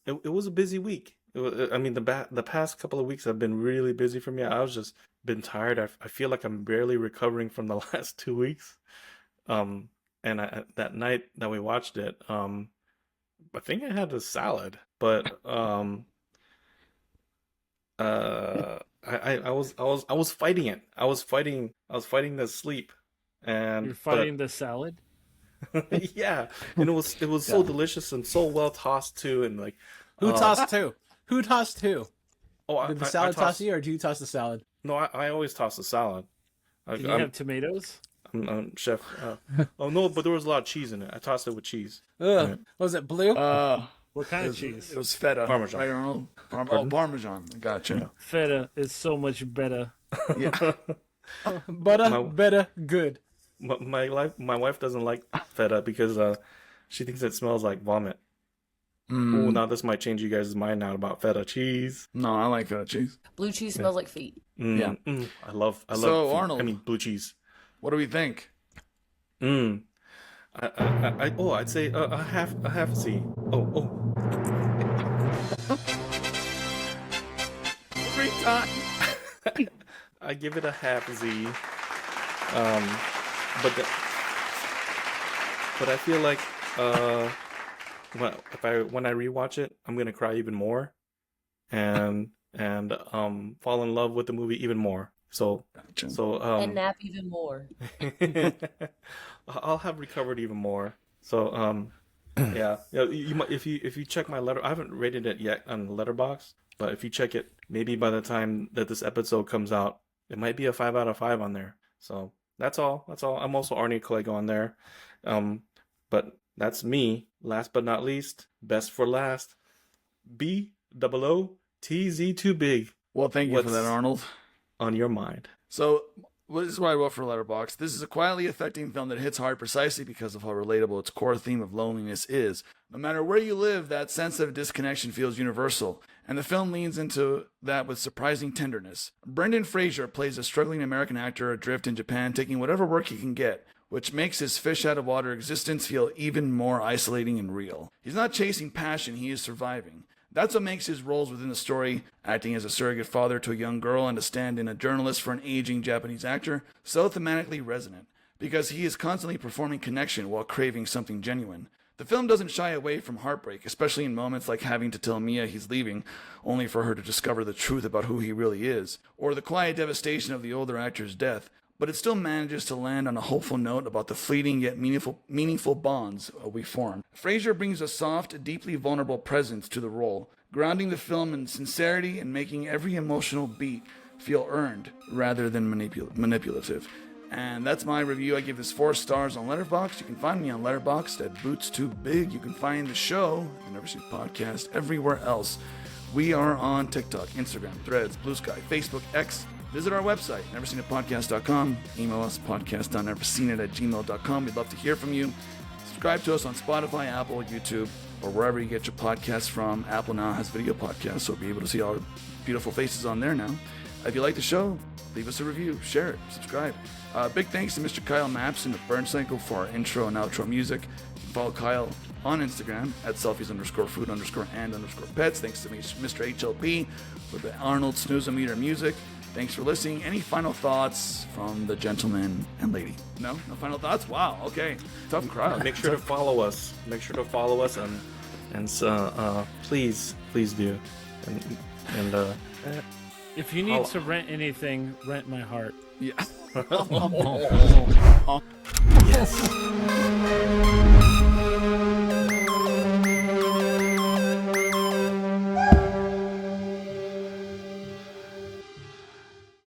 it was a busy week. I mean, the past couple of weeks have been really busy for me. I was just been tired. I feel like I'm barely recovering from the last 2 weeks. And that night that we watched it, I think I had a salad, but I was fighting it. I was fighting the sleep, and You're fighting the salad? yeah, and it was so delicious and so well tossed too, and like Who tossed who? Who tossed who? oh, Did the salad toss you, or did you toss the salad? No, I always toss the salad. Do you have tomatoes? I'm chef. Oh no, but there was a lot of cheese in it. I tossed it with cheese. Ugh. Right. Was it blue? What kind of cheese? It was feta. Parmesan. Right, Arnold? Parmesan. Gotcha. Feta is so much better. Yeah. Butter, better, good. My wife doesn't like feta because she thinks it smells like vomit. Ooh, now this might change you guys' mind now about feta cheese. No, I like feta cheese. Blue cheese smells like feet. Yeah. I love. So, food. Arnold. I mean blue cheese. What do we think? I'd say a half C. Oh. Every time. I give it a half Z. But I feel like when I rewatch it, I'm gonna cry even more, and fall in love with the movie even more. So And nap even more. I'll have recovered even more. So yeah, you might, if you check my letter, I haven't rated it yet on Letterboxd, but if you check it, maybe by the time that this episode comes out, it might be a 5 out of 5 on there. So that's all. I'm also Arnie Callego on there. But that's me. Last but not least, best for last. BOOTZ too big. Well, thank you for that, Arnold. On your mind. So, this is what I wrote for Letterboxd. This is a quietly affecting film that hits hard precisely because of how relatable its core theme of loneliness is. No matter where you live, that sense of disconnection feels universal, and the film leans into that with surprising tenderness. Brendan Fraser plays a struggling American actor adrift in Japan, taking whatever work he can get, which makes his fish-out-of-water existence feel even more isolating and real. He's not chasing passion, he is surviving. That's what makes his roles within the story, acting as a surrogate father to a young girl and a stand-in a journalist for an aging Japanese actor, so thematically resonant, because he is constantly performing connection while craving something genuine. The film doesn't shy away from heartbreak, especially in moments like having to tell Mia he's leaving, only for her to discover the truth about who he really is, or the quiet devastation of the older actor's death, but it still manages to land on a hopeful note about the fleeting yet meaningful bonds we form. Fraser brings a soft, deeply vulnerable presence to the role, grounding the film in sincerity and making every emotional beat feel earned rather than manipulative. And that's my review. I give this 4 stars on Letterboxd. You can find me on Letterboxd at BootsTooBig. You can find the show, the Never Seen Podcast, everywhere else. We are on TikTok, Instagram, Threads, Blue Sky, Facebook, X. Visit our website, neverseenitpodcast.com. Email us, podcast.neverseenit@gmail.com. We'd love to hear from you. Subscribe to us on Spotify, Apple, YouTube, or wherever you get your podcasts from. Apple now has video podcasts, so you'll be able to see our beautiful faces on there now. If you like the show, leave us a review, share it, subscribe. Big thanks to Mr. Kyle Mapson of Burn Cycle for our intro and outro music. You can follow Kyle on Instagram at selfies_food_and_pets. Thanks to Mr. HLP for the Arnold Snooze-O-Meter music. Thanks for listening. Any final thoughts from the gentleman and lady? No final thoughts? Wow, okay. Tough crowd. Make sure to follow us. And please do. And If you need to rent anything, rent my heart. Yeah. Yes.